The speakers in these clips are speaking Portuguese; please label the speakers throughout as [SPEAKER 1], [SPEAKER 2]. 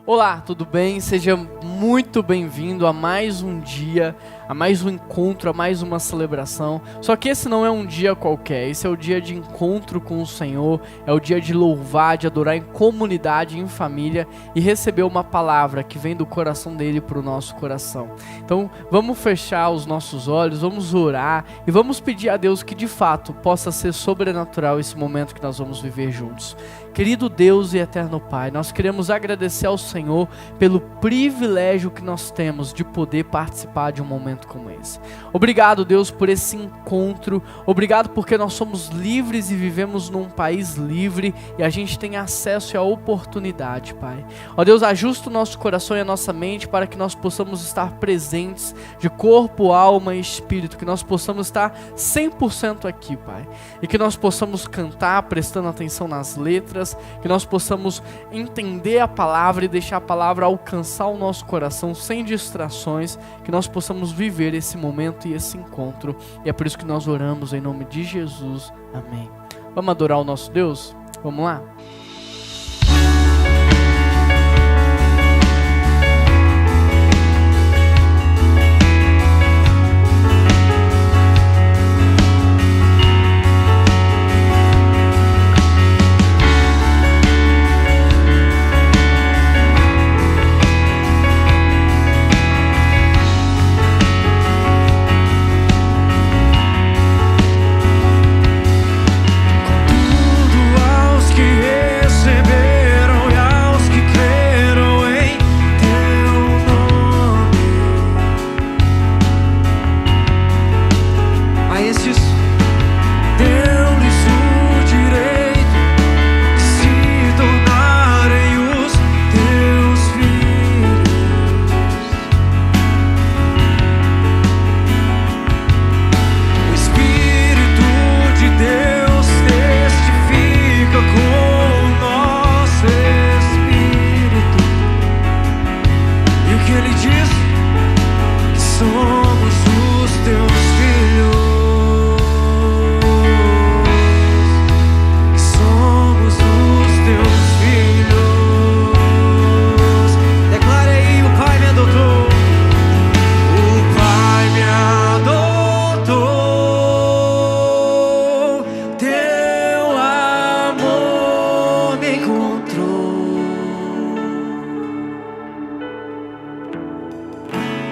[SPEAKER 1] Olá, tudo bem? Seja muito bem-vindo a mais um dia, a mais um encontro, a mais uma celebração. Só que esse não é um dia qualquer, esse é o dia de encontro com o Senhor, é o dia de louvar, de adorar em comunidade, em família e receber uma palavra que vem do coração dele para o nosso coração. Então vamos fechar os nossos olhos, vamos orar e vamos pedir a Deus que de fato possa ser sobrenatural esse momento que nós vamos viver juntos. Querido Deus e eterno Pai, nós queremos agradecer ao Senhor pelo privilégio que nós temos de poder participar de um momento como esse. Obrigado, Deus, por esse encontro. Obrigado porque nós somos livres e vivemos num país livre e a gente tem acesso à oportunidade, Pai. Ó Deus, ajusta o nosso coração e a nossa mente para que nós possamos estar presentes de corpo, alma e espírito, que nós possamos estar 100% aqui, Pai. E que nós possamos cantar prestando atenção nas letras, que nós possamos entender a palavra e deixar a palavra alcançar o nosso coração sem distrações, que nós possamos viver esse momento e esse encontro. E é por isso que nós oramos em nome de Jesus. Amém. Vamos adorar o nosso Deus? Vamos lá?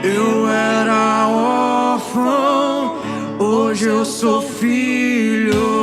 [SPEAKER 2] Eu era órfão, hoje eu sou filho.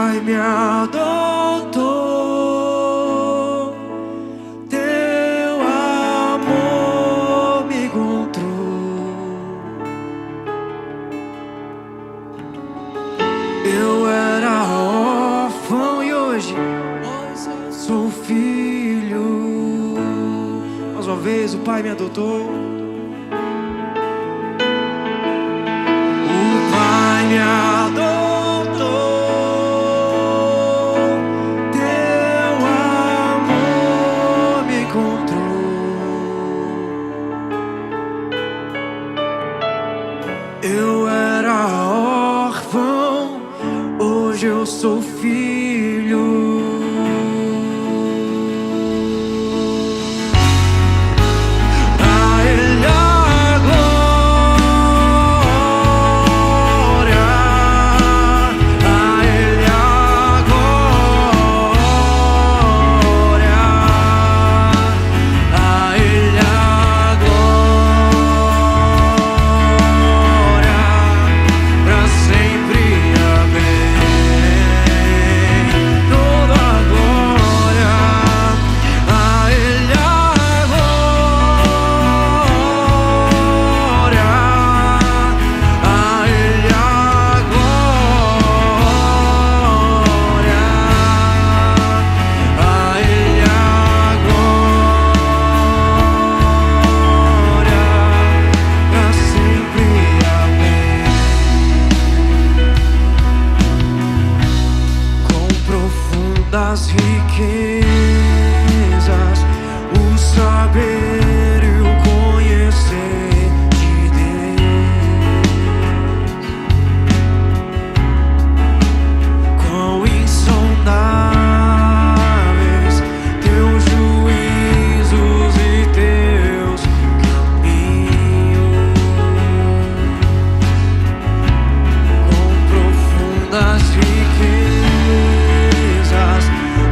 [SPEAKER 2] Pai me adotou, teu amor me encontrou. Eu era órfão e hoje sou filho. Mais uma vez, o Pai me adotou. O Pai me adotou, teu amor me encontrou. Eu era órfão, hoje eu sou filho. Das riquezas, o saber e o conhecer de Deus. Quão insondáveis teus juízos e teus caminhos. Quão profundas riquezas,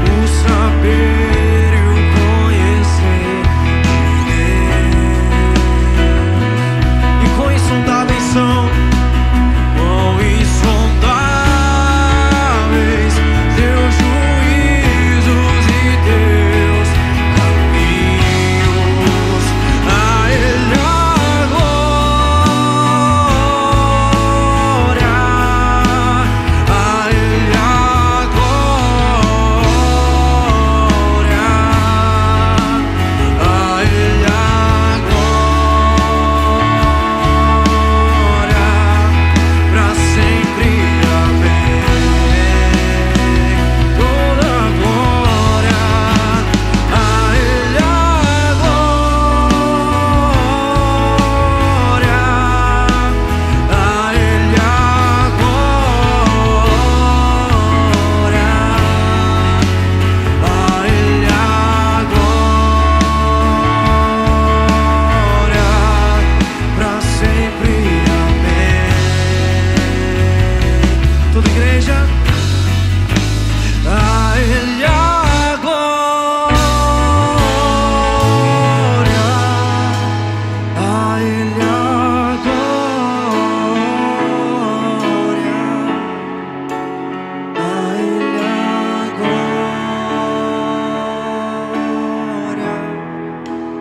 [SPEAKER 2] o saber e o conhecer de Deus. E quão insondáveis são, quão insondáveis teus juízos e teus caminhos. A Ele a glória, a Ele a glória, a Ele a glória, pra sempre. Amém. Toda a glória, a Ele a glória, a Ele a glória, a Ele a glória, pra sempre. Amém. Toda igreja, a Ele a glória, a Ele a glória, a Ele a glória,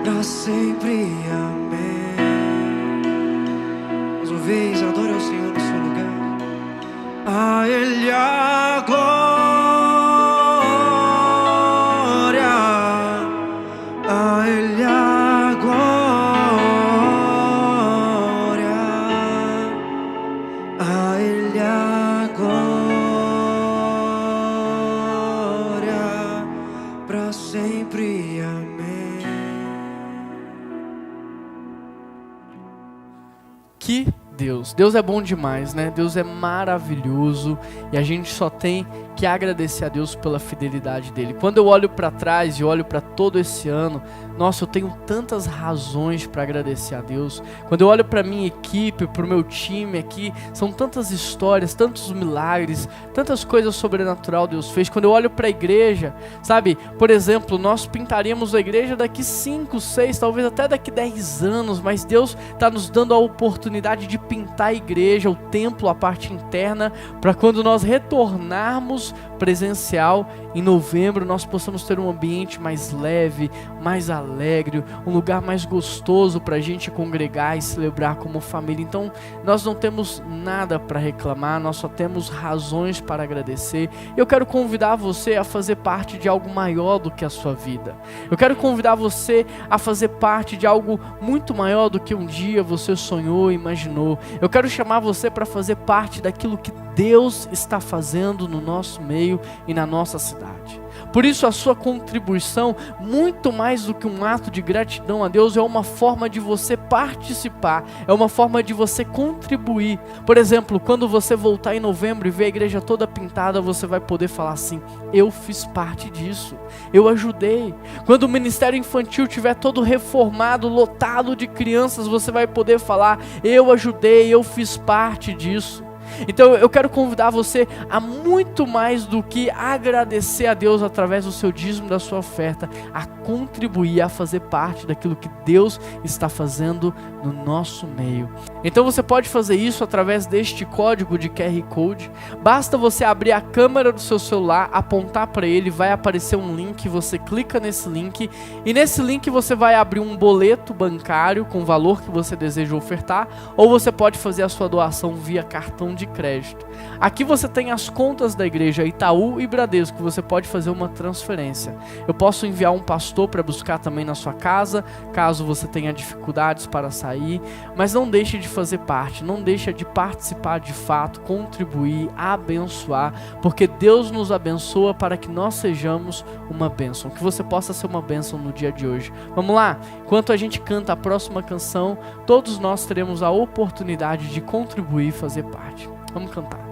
[SPEAKER 2] pra sempre. Amém. Mais uma vez, adore ao Senhor no seu lugar. A Ele a glória, a Ele a glória, a Ele a glória, pra sempre. Amém.
[SPEAKER 1] Que Deus. Deus é bom demais, né? Deus é maravilhoso e a gente só tem que agradecer a Deus pela fidelidade dele. Quando eu olho para trás e olho para todo esse ano, nossa, eu tenho tantas razões para agradecer a Deus. Quando eu olho para minha equipe, para o meu time aqui, são tantas histórias, tantos milagres, tantas coisas sobrenatural Deus fez. Quando eu olho para a igreja, sabe, por exemplo, nós pintaríamos a igreja daqui 5, 6, talvez até daqui 10 anos, mas Deus está nos dando a oportunidade de pintar a igreja, o templo, a parte interna, para quando nós retornarmos presencial em novembro, nós possamos ter um ambiente mais leve, mais alegre, um lugar mais gostoso para a gente congregar e celebrar como família. Então, nós não temos nada para reclamar, nós só temos razões para agradecer. Eu quero convidar você a fazer parte de algo maior do que a sua vida. Eu quero convidar você a fazer parte de algo muito maior do que um dia você sonhou e imaginou. Eu quero chamar você para fazer parte daquilo que Deus está fazendo no nosso meio e na nossa cidade. Por isso a sua contribuição, muito mais do que um ato de gratidão a Deus, é uma forma de você participar, é uma forma de você contribuir. Por exemplo, quando você voltar em novembro e ver a igreja toda pintada, você vai poder falar assim: eu fiz parte disso, eu ajudei. Quando o ministério infantil estiver todo reformado, lotado de crianças, você vai poder falar: eu ajudei, eu fiz parte disso. Então eu quero convidar você a muito mais do que agradecer a Deus através do seu dízimo, da sua oferta, a contribuir, a fazer parte daquilo que Deus está fazendo no nosso meio. Então você pode fazer isso através deste código de QR Code. Basta você abrir a câmera do seu celular, apontar para ele, vai aparecer um link, você clica nesse link e nesse link você vai abrir um boleto bancário com o valor que você deseja ofertar, ou você pode fazer a sua doação via cartão de crédito. Aqui você tem as contas da igreja Itaú e Bradesco, que você pode fazer uma transferência. Eu posso enviar um pastor para buscar também na sua casa, caso você tenha dificuldades para sair, mas não deixe de fazer parte, não deixe de participar de fato, contribuir, abençoar, porque Deus nos abençoa para que nós sejamos uma bênção, que você possa ser uma bênção no dia de hoje. Vamos lá? Enquanto a gente canta a próxima canção, todos nós teremos a oportunidade de contribuir e fazer parte. Vamos cantar.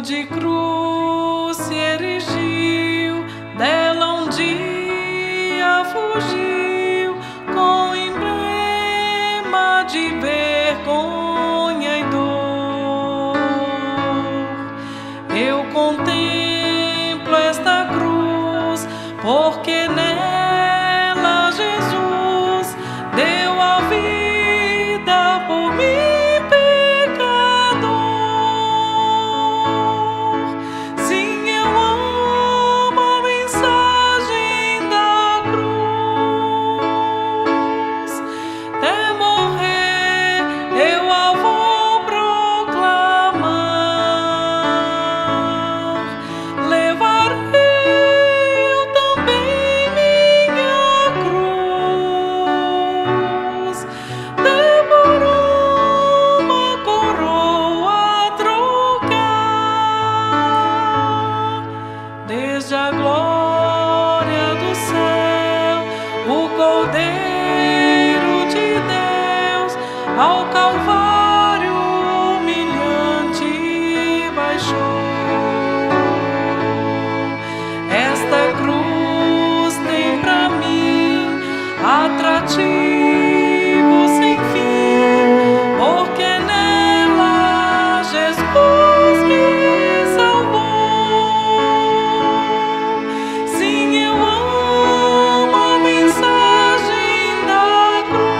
[SPEAKER 3] De cruz se erigiu, dela um dia fugiu, com emblema de vergonha e dor. Eu contemplo esta cruz, porque nela Jesus deu a vida por mim. Ao Calvário humilhante baixou. Esta cruz tem pra mim atrativo sem fim, porque nela Jesus me salvou. Sim, eu amo a mensagem da cruz.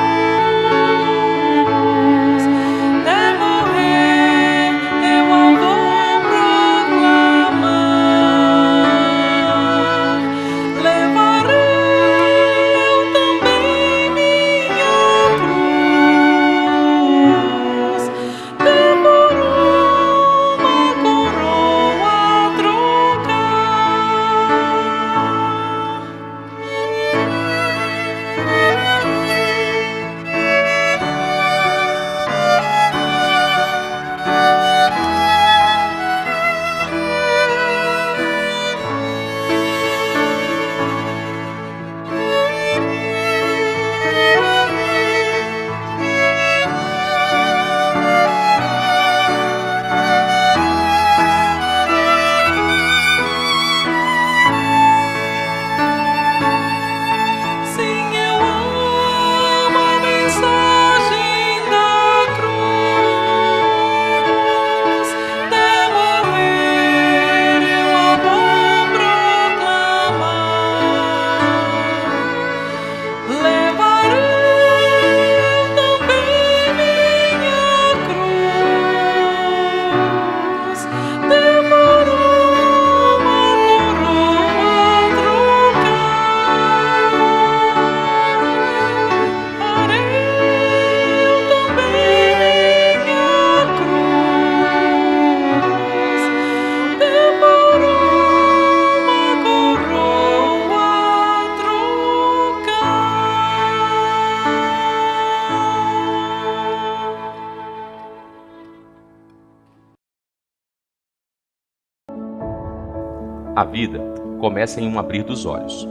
[SPEAKER 4] A vida começa em um abrir dos olhos.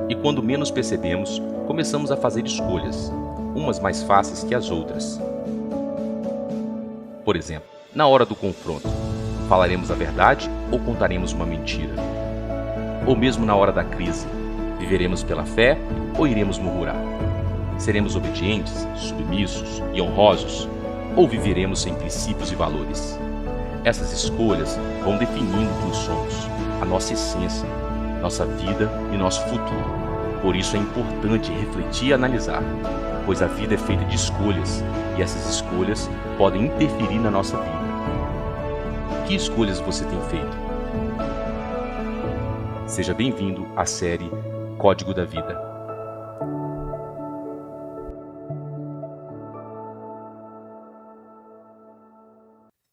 [SPEAKER 4] E quando menos percebemos, começamos a fazer escolhas, umas mais fáceis que as outras. Por exemplo, na hora do confronto, falaremos a verdade ou contaremos uma mentira? Ou mesmo na hora da crise, viveremos pela fé ou iremos murmurar? Seremos obedientes, submissos e honrosos? Ou viveremos sem princípios e valores? Essas escolhas vão definindo quem somos, a nossa essência, nossa vida e nosso futuro. Por isso é importante refletir e analisar, pois a vida é feita de escolhas e essas escolhas podem interferir na nossa vida. Que escolhas você tem feito? Seja bem-vindo à série Código da Vida.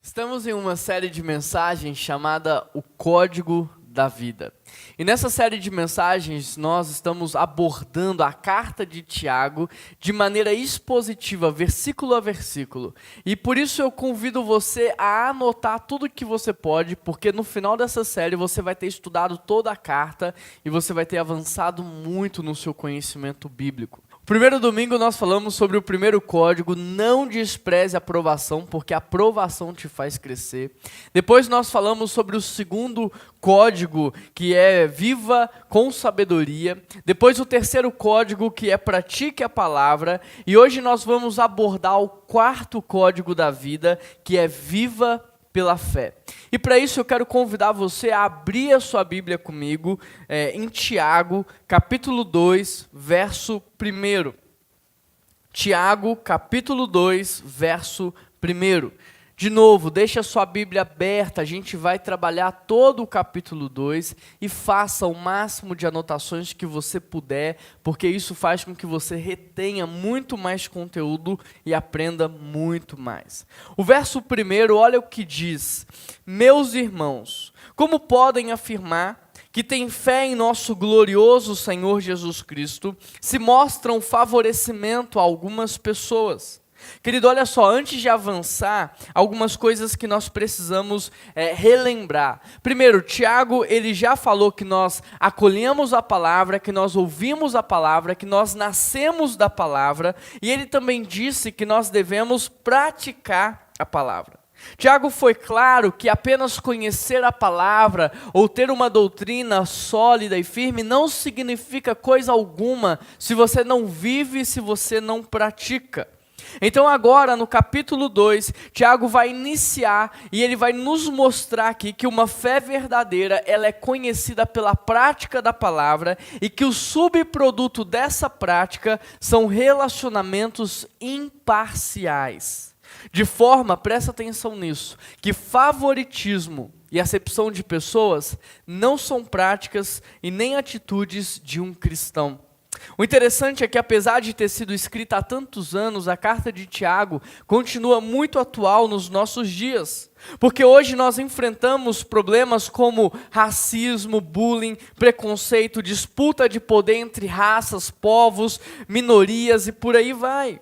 [SPEAKER 1] Estamos em uma série de mensagens chamada O Código da Vida. E nessa série de mensagens nós estamos abordando a carta de Tiago de maneira expositiva, versículo a versículo. E por isso eu convido você a anotar tudo que você pode, porque no final dessa série você vai ter estudado toda a carta e você vai ter avançado muito no seu conhecimento bíblico. Primeiro domingo nós falamos sobre o primeiro código, não despreze a aprovação, porque a aprovação te faz crescer. Depois nós falamos sobre o segundo código, que é viva com sabedoria. Depois o terceiro código, que é pratique a palavra. E hoje nós vamos abordar o quarto código da vida, que é viva pela fé. E para isso eu quero convidar você a abrir a sua Bíblia comigo em Tiago, capítulo 2, verso 1. Tiago, capítulo 2, verso 1. De novo, deixa a sua Bíblia aberta, a gente vai trabalhar todo o capítulo 2 e faça o máximo de anotações que você puder, porque isso faz com que você retenha muito mais conteúdo e aprenda muito mais. O verso 1, olha o que diz: meus irmãos, como podem afirmar que têm fé em nosso glorioso Senhor Jesus Cristo, se mostram favorecimento a algumas pessoas? Querido, olha só, antes de avançar, algumas coisas que nós precisamos relembrar. Primeiro, Tiago, ele já falou que nós acolhemos a palavra, que nós ouvimos a palavra, que nós nascemos da palavra, e ele também disse que nós devemos praticar a palavra. Tiago foi claro que apenas conhecer a palavra ou ter uma doutrina sólida e firme não significa coisa alguma se você não vive, se você não pratica. Então agora no capítulo 2, Tiago vai iniciar e ele vai nos mostrar aqui que uma fé verdadeira, ela é conhecida pela prática da palavra e que o subproduto dessa prática são relacionamentos imparciais. De forma, presta atenção nisso, que favoritismo e acepção de pessoas não são práticas e nem atitudes de um cristão. O interessante é que, apesar de ter sido escrita há tantos anos, a carta de Tiago continua muito atual nos nossos dias. Porque hoje nós enfrentamos problemas como racismo, bullying, preconceito, disputa de poder entre raças, povos, minorias e por aí vai.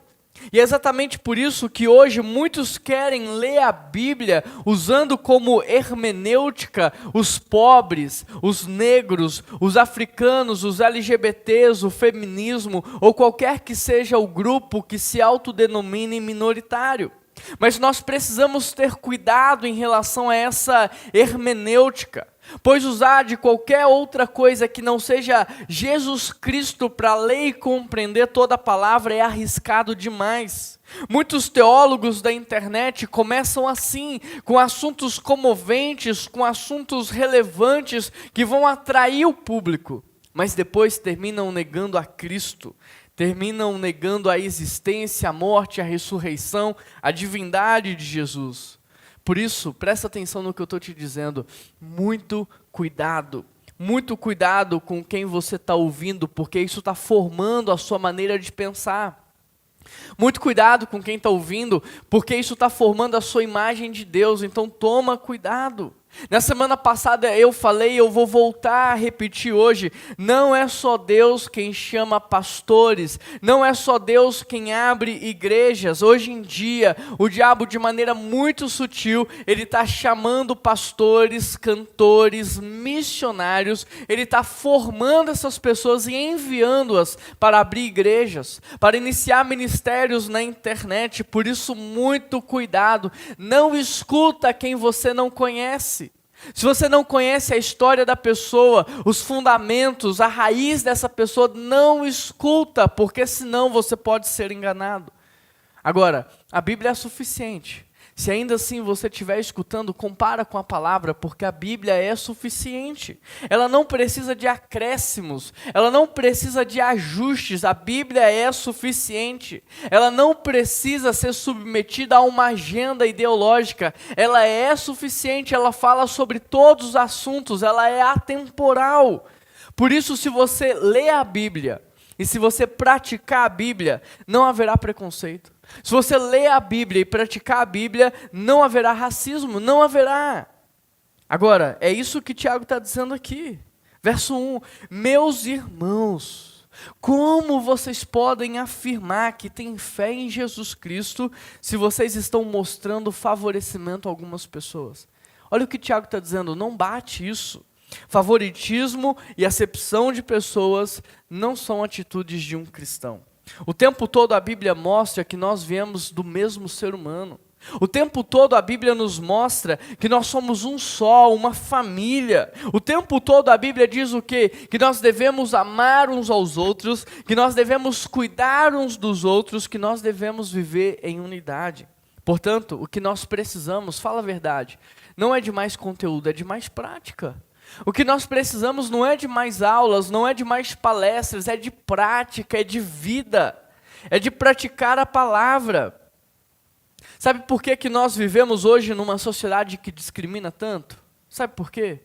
[SPEAKER 1] E é exatamente por isso que hoje muitos querem ler a Bíblia usando como hermenêutica os pobres, os negros, os africanos, os LGBTs, o feminismo ou qualquer que seja o grupo que se autodenomine minoritário. Mas nós precisamos ter cuidado em relação a essa hermenêutica, pois usar de qualquer outra coisa que não seja Jesus Cristo para ler e compreender toda a palavra é arriscado demais. Muitos teólogos da internet começam assim, com assuntos comoventes, com assuntos relevantes que vão atrair o público, mas depois terminam negando a Cristo. Terminam negando a existência, a morte, a ressurreição, a divindade de Jesus. Por isso, presta atenção no que eu estou te dizendo. Muito cuidado com quem você está ouvindo, porque isso está formando a sua maneira de pensar. Muito cuidado com quem está ouvindo, porque isso está formando a sua imagem de Deus, então toma cuidado. Na semana passada eu falei, eu vou voltar a repetir hoje, não é só Deus quem chama pastores, não é só Deus quem abre igrejas. Hoje em dia, o diabo de maneira muito sutil, ele está chamando pastores, cantores, missionários, ele está formando essas pessoas e enviando-as para abrir igrejas, para iniciar ministérios na internet. Por isso, muito cuidado, não escuta quem você não conhece. Se você não conhece a história da pessoa, os fundamentos, a raiz dessa pessoa, não escuta, porque senão você pode ser enganado. Agora, a Bíblia é suficiente. Se ainda assim você estiver escutando, compara com a palavra, porque a Bíblia é suficiente. Ela não precisa de acréscimos, ela não precisa de ajustes, a Bíblia é suficiente. Ela não precisa ser submetida a uma agenda ideológica, ela é suficiente, ela fala sobre todos os assuntos, ela é atemporal. Por isso, se você lê a Bíblia, e se você praticar a Bíblia, não haverá preconceito. Se você ler a Bíblia e praticar a Bíblia, não haverá racismo, não haverá. Agora, é isso que Tiago está dizendo aqui. Verso 1, meus irmãos, como vocês podem afirmar que têm fé em Jesus Cristo, se vocês estão mostrando favorecimento a algumas pessoas? Olha o que Tiago está dizendo, não bate isso. Favoritismo e acepção de pessoas não são atitudes de um cristão. O tempo todo a Bíblia mostra que nós viemos do mesmo ser humano. O tempo todo a Bíblia nos mostra que nós somos um só, uma família. O tempo todo a Bíblia diz o quê? Que nós devemos amar uns aos outros, que nós devemos cuidar uns dos outros, que nós devemos viver em unidade. Portanto, o que nós precisamos, fala a verdade, não é de mais conteúdo, é de mais prática. O que nós precisamos não é de mais aulas, não é de mais palestras, é de prática, é de vida, é de praticar a palavra. Sabe por que nós vivemos hoje numa sociedade que discrimina tanto? Sabe por quê?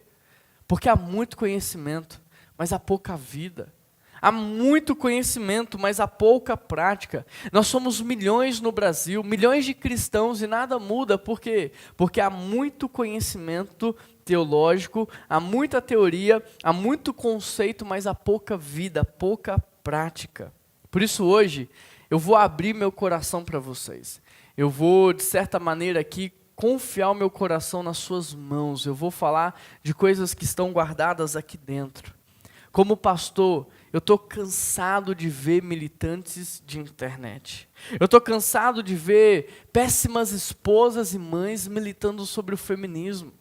[SPEAKER 1] Porque há muito conhecimento, mas há pouca vida. Há muito conhecimento, mas há pouca prática. Nós somos milhões no Brasil, milhões de cristãos e nada muda. Por quê? Porque há muito conhecimento teológico, há muita teoria, há muito conceito, mas há pouca vida, pouca prática. Por isso hoje, eu vou abrir meu coração para vocês. Eu vou, de certa maneira aqui, confiar o meu coração nas suas mãos. Eu vou falar de coisas que estão guardadas aqui dentro. Como pastor, eu estou cansado de ver militantes de internet. Eu estou cansado de ver péssimas esposas e mães militando sobre o feminismo.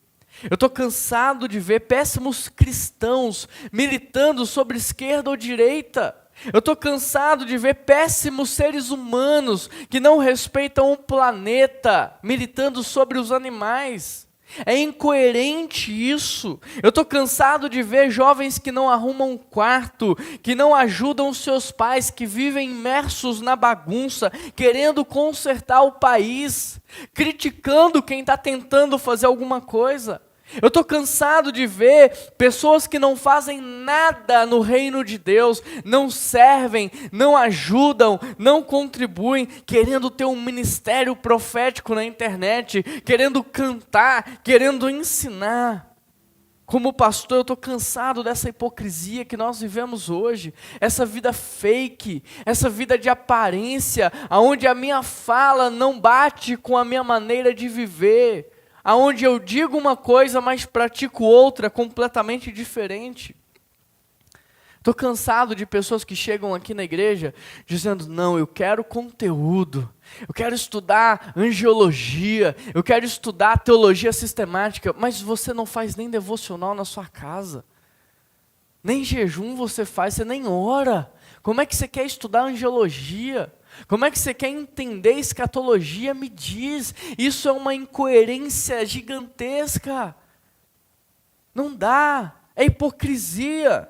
[SPEAKER 1] Eu estou cansado de ver péssimos cristãos militando sobre esquerda ou direita. Eu estou cansado de ver péssimos seres humanos que não respeitam o planeta militando sobre os animais. É incoerente isso. Eu estou cansado de ver jovens que não arrumam um quarto, que não ajudam os seus pais, que vivem imersos na bagunça, querendo consertar o país, criticando quem está tentando fazer alguma coisa. Eu estou cansado de ver pessoas que não fazem nada no reino de Deus, não servem, não ajudam, não contribuem, querendo ter um ministério profético na internet, querendo cantar, querendo ensinar. Como pastor, eu estou cansado dessa hipocrisia que nós vivemos hoje, essa vida fake, essa vida de aparência, onde a minha fala não bate com a minha maneira de viver, aonde eu digo uma coisa, mas pratico outra completamente diferente. Estou cansado de pessoas que chegam aqui na igreja dizendo, não, eu quero conteúdo, eu quero estudar angiologia, eu quero estudar teologia sistemática, mas você não faz nem devocional na sua casa, nem jejum você faz, você nem ora. Como é que você quer estudar angiologia? Como é que você quer entender escatologia? Me diz, isso é uma incoerência gigantesca. Não dá, é hipocrisia.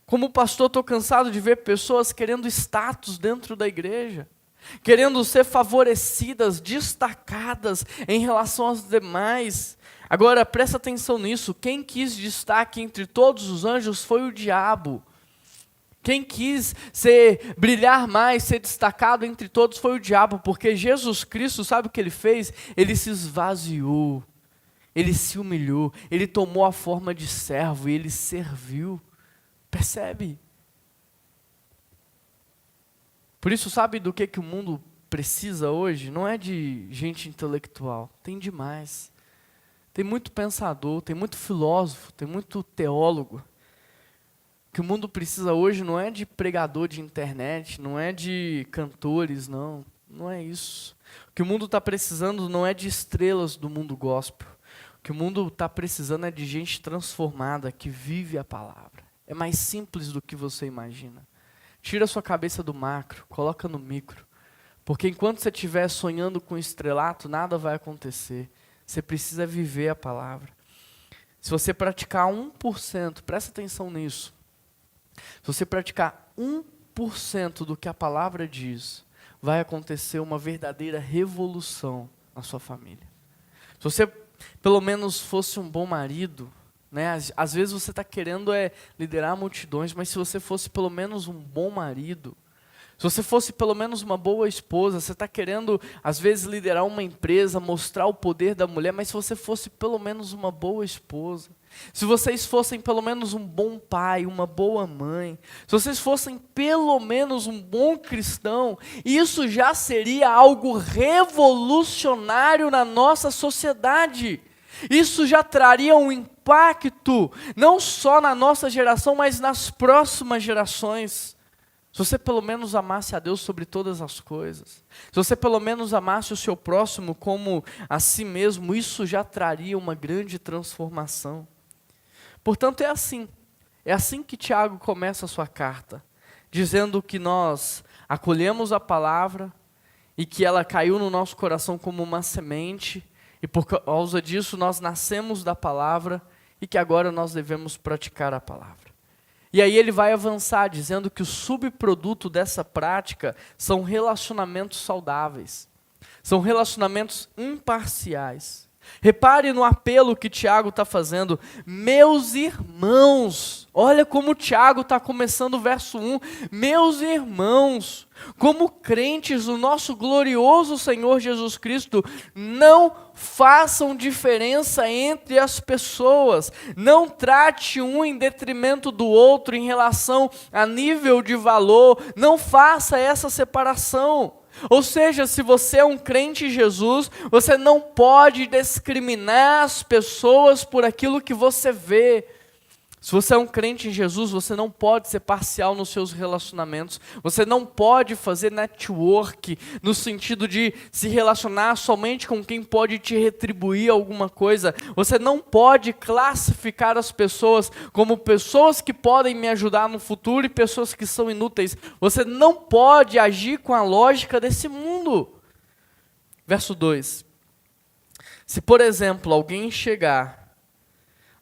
[SPEAKER 1] Como pastor, estou cansado de ver pessoas querendo status dentro da igreja, querendo ser favorecidas, destacadas em relação aos demais. Agora, presta atenção nisso, quem quis destaque entre todos os anjos foi o diabo. Quem quis brilhar mais, ser destacado entre todos foi o diabo, porque Jesus Cristo, sabe o que ele fez? Ele se esvaziou. Ele se humilhou, ele tomou a forma de servo e ele serviu. Percebe? Por isso, sabe do que o mundo precisa hoje? Não é de gente intelectual, tem demais. Tem muito pensador, tem muito filósofo, tem muito teólogo. O que o mundo precisa hoje não é de pregador de internet, não é de cantores, não é isso. O que o mundo está precisando não é de estrelas do mundo gospel. O que o mundo está precisando é de gente transformada, que vive a palavra. É mais simples do que você imagina. Tira a sua cabeça do macro, coloca no micro. Porque enquanto você estiver sonhando com estrelato, nada vai acontecer. Você precisa viver a palavra. Se você praticar 1%, presta atenção nisso. Se você praticar 1% do que a palavra diz, vai acontecer uma verdadeira revolução na sua família. Se você pelo menos fosse um bom marido, né? Às vezes você está querendo liderar multidões, mas se você fosse pelo menos um bom marido, se você fosse pelo menos uma boa esposa, você está querendo às vezes liderar uma empresa, mostrar o poder da mulher, mas se você fosse pelo menos uma boa esposa, se vocês fossem pelo menos um bom pai, uma boa mãe, se vocês fossem pelo menos um bom cristão, isso já seria algo revolucionário na nossa sociedade. Isso já traria um impacto, não só na nossa geração, mas nas próximas gerações. Se você pelo menos amasse a Deus sobre todas as coisas, se você pelo menos amasse o seu próximo como a si mesmo, isso já traria uma grande transformação. Portanto, é assim que Tiago começa a sua carta, dizendo que nós acolhemos a palavra e que ela caiu no nosso coração como uma semente, e por causa disso nós nascemos da palavra e que agora nós devemos praticar a palavra. E aí ele vai avançar dizendo que o subproduto dessa prática são relacionamentos saudáveis, são relacionamentos imparciais. Repare no apelo que Tiago está fazendo. Meus irmãos, olha como Tiago está começando o verso 1. Meus irmãos, como crentes do nosso glorioso Senhor Jesus Cristo, não façam diferença entre as pessoas. Não trate um em detrimento do outro em relação a nível de valor. Não faça essa separação. Ou seja, se você é um crente em Jesus, você não pode discriminar as pessoas por aquilo que você vê. Se você é um crente em Jesus, você não pode ser parcial nos seus relacionamentos. Você não pode fazer network no sentido de se relacionar somente com quem pode te retribuir alguma coisa. Você não pode classificar as pessoas como pessoas que podem me ajudar no futuro e pessoas que são inúteis. Você não pode agir com a lógica desse mundo. Verso 2. Se, por exemplo, alguém chegar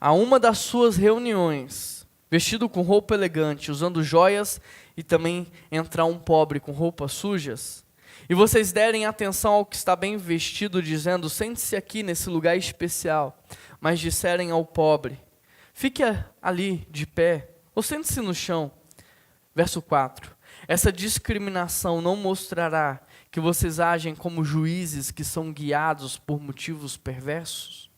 [SPEAKER 1] a uma das suas reuniões, vestido com roupa elegante, usando joias, e também entrar um pobre com roupas sujas, e vocês derem atenção ao que está bem vestido, dizendo, sente-se aqui nesse lugar especial, mas disserem ao pobre, fique ali de pé, ou sente-se no chão. Verso 4, essa discriminação não mostrará que vocês agem como juízes que são guiados por motivos perversos?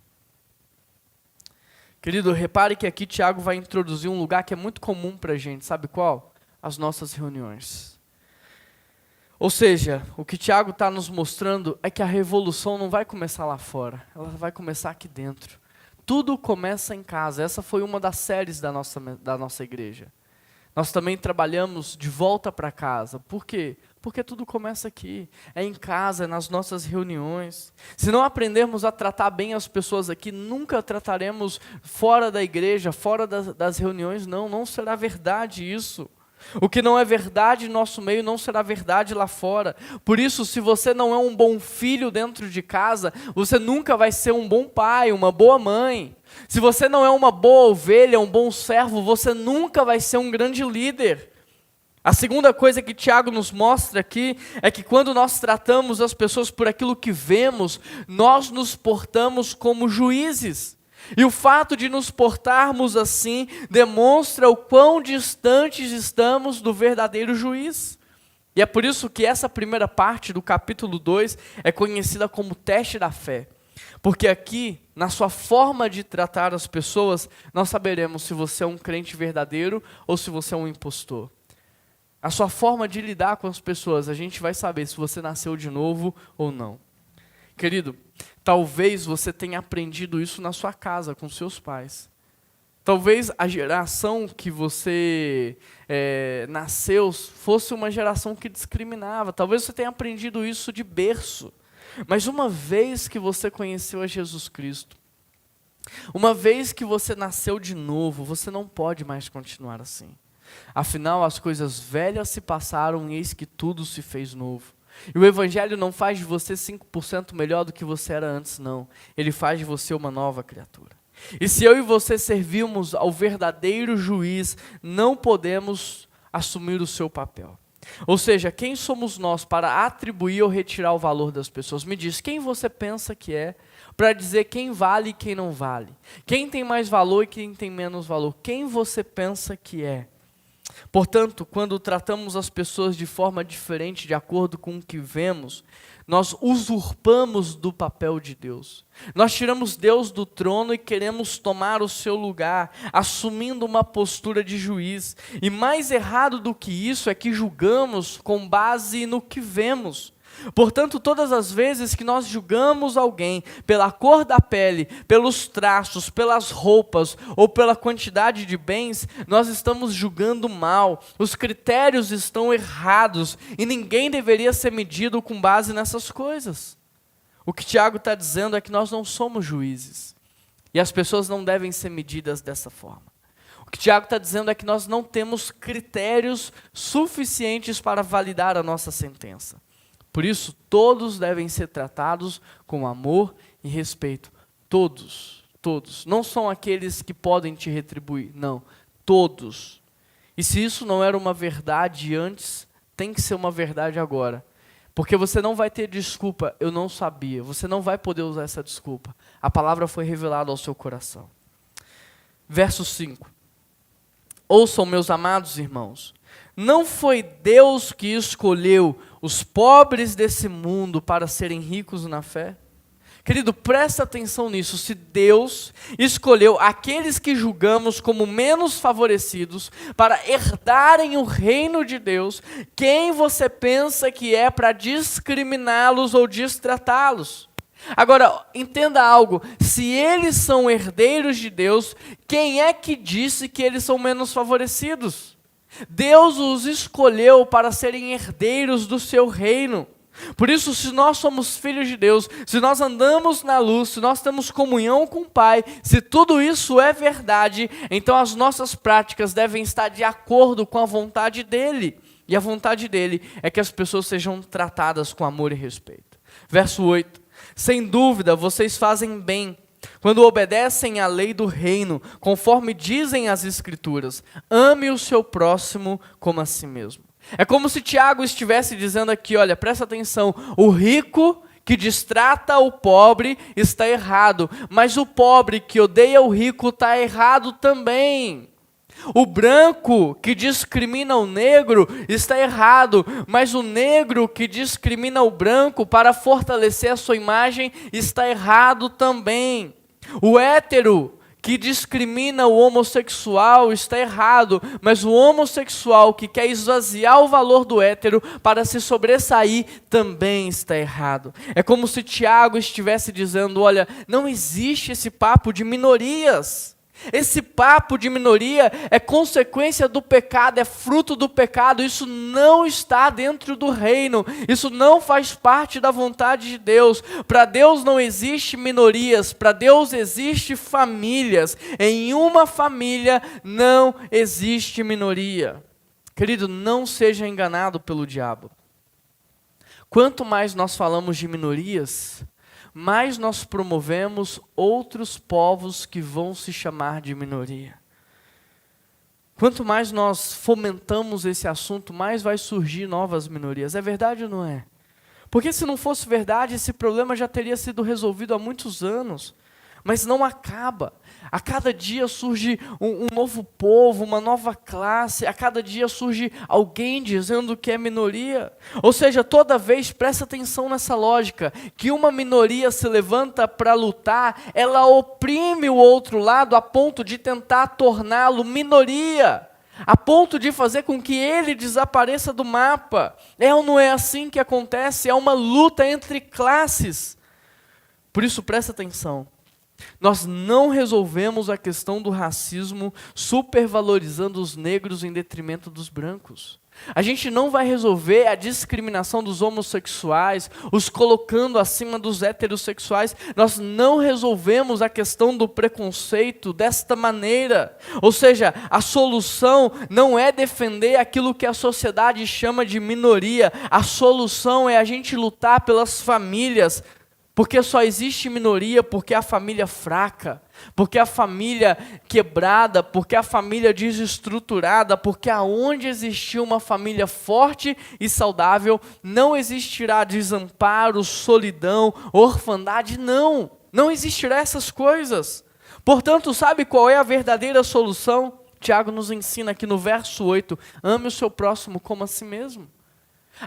[SPEAKER 1] Querido, repare que aqui Tiago vai introduzir um lugar que é muito comum para a gente, sabe qual? As nossas reuniões. Ou seja, o que Tiago está nos mostrando é que a revolução não vai começar lá fora, ela vai começar aqui dentro. Tudo começa em casa, essa foi uma das séries da nossa igreja. Nós também trabalhamos de volta para casa. Por quê? Porque tudo começa aqui, é em casa, é nas nossas reuniões. Se não aprendermos a tratar bem as pessoas aqui, nunca trataremos fora da igreja, fora das reuniões, não será verdade isso. O que não é verdade no nosso meio não será verdade lá fora. Por isso, se você não é um bom filho dentro de casa, você nunca vai ser um bom pai, uma boa mãe. Se você não é uma boa ovelha, um bom servo, você nunca vai ser um grande líder. A segunda coisa que Tiago nos mostra aqui é que quando nós tratamos as pessoas por aquilo que vemos, nós nos portamos como juízes. E o fato de nos portarmos assim demonstra o quão distantes estamos do verdadeiro juiz. E é por isso que essa primeira parte do capítulo 2 é conhecida como teste da fé. Porque aqui, na sua forma de tratar as pessoas, nós saberemos se você é um crente verdadeiro ou se você é um impostor. A sua forma de lidar com as pessoas, a gente vai saber se você nasceu de novo ou não. Querido, talvez você tenha aprendido isso na sua casa, com seus pais. Talvez a geração que você nasceu fosse uma geração que discriminava. Talvez você tenha aprendido isso de berço. Mas uma vez que você conheceu a Jesus Cristo, uma vez que você nasceu de novo, você não pode mais continuar assim. Afinal, as coisas velhas se passaram e eis que tudo se fez novo. E o Evangelho não faz de você 5% melhor do que você era antes, não. Ele faz de você uma nova criatura. E se eu e você servirmos ao verdadeiro juiz, não podemos assumir o seu papel. Ou seja, quem somos nós para atribuir ou retirar o valor das pessoas? Me diz, quem você pensa que é para dizer quem vale e quem não vale? Quem tem mais valor e quem tem menos valor? Quem você pensa que é? Portanto, quando tratamos as pessoas de forma diferente, de acordo com o que vemos, nós usurpamos do papel de Deus. Nós tiramos Deus do trono e queremos tomar o seu lugar, assumindo uma postura de juiz. E mais errado do que isso é que julgamos com base no que vemos. Portanto, todas as vezes que nós julgamos alguém pela cor da pele, pelos traços, pelas roupas ou pela quantidade de bens, nós estamos julgando mal. Os critérios estão errados e ninguém deveria ser medido com base nessas coisas. O que Tiago está dizendo é que nós não somos juízes e as pessoas não devem ser medidas dessa forma. O que Tiago está dizendo é que nós não temos critérios suficientes para validar a nossa sentença. Por isso, todos devem ser tratados com amor e respeito. Todos, todos. Não são aqueles que podem te retribuir, não. Todos. E se isso não era uma verdade antes, tem que ser uma verdade agora. Porque você não vai ter desculpa, eu não sabia. Você não vai poder usar essa desculpa. A palavra foi revelada ao seu coração. Verso 5. Ouçam, meus amados irmãos. Não foi Deus que escolheu os pobres desse mundo para serem ricos na fé? Querido, presta atenção nisso. Se Deus escolheu aqueles que julgamos como menos favorecidos para herdarem o reino de Deus, quem você pensa que é para discriminá-los ou destratá-los? Agora, entenda algo. Se eles são herdeiros de Deus, quem é que disse que eles são menos favorecidos? Deus os escolheu para serem herdeiros do seu reino. Por isso, se nós somos filhos de Deus, se nós andamos na luz, se nós temos comunhão com o Pai, se tudo isso é verdade, então as nossas práticas devem estar de acordo com a vontade dEle. E a vontade dEle é que as pessoas sejam tratadas com amor e respeito. Verso 8. Sem dúvida, vocês fazem bem quando obedecem à lei do reino, conforme dizem as Escrituras, ame o seu próximo como a si mesmo. É como se Tiago estivesse dizendo aqui, olha, presta atenção, o rico que destrata o pobre está errado, mas o pobre que odeia o rico está errado também. O branco que discrimina o negro está errado, mas o negro que discrimina o branco para fortalecer a sua imagem está errado também. O hétero que discrimina o homossexual está errado, mas o homossexual que quer esvaziar o valor do hétero para se sobressair também está errado. É como se Tiago estivesse dizendo, olha, não existe esse papo de minorias. Esse papo de minoria é consequência do pecado, é fruto do pecado, isso não está dentro do reino, isso não faz parte da vontade de Deus. Para Deus não existe minorias, para Deus existe famílias, em uma família não existe minoria. Querido, não seja enganado pelo diabo. Quanto mais nós falamos de minorias, mais nós promovemos outros povos que vão se chamar de minoria. Quanto mais nós fomentamos esse assunto, mais vai surgir novas minorias. É verdade ou não é? Porque se não fosse verdade, esse problema já teria sido resolvido há muitos anos. Mas não acaba. A cada dia surge um novo povo, uma nova classe. A cada dia surge alguém dizendo que é minoria. Ou seja, toda vez, presta atenção nessa lógica, que uma minoria se levanta para lutar, ela oprime o outro lado a ponto de tentar torná-lo minoria. A ponto de fazer com que ele desapareça do mapa. É ou não é assim que acontece? É uma luta entre classes. Por isso, presta atenção. Nós não resolvemos a questão do racismo supervalorizando os negros em detrimento dos brancos. A gente não vai resolver a discriminação dos homossexuais, os colocando acima dos heterossexuais. Nós não resolvemos a questão do preconceito desta maneira. Ou seja, a solução não é defender aquilo que a sociedade chama de minoria. A solução é a gente lutar pelas famílias. Porque só existe minoria porque a família fraca, porque a família quebrada, porque a família desestruturada, porque aonde existir uma família forte e saudável, não existirá desamparo, solidão, orfandade, não existirá essas coisas. Portanto, sabe qual é a verdadeira solução? Tiago nos ensina aqui no verso 8, ame o seu próximo como a si mesmo.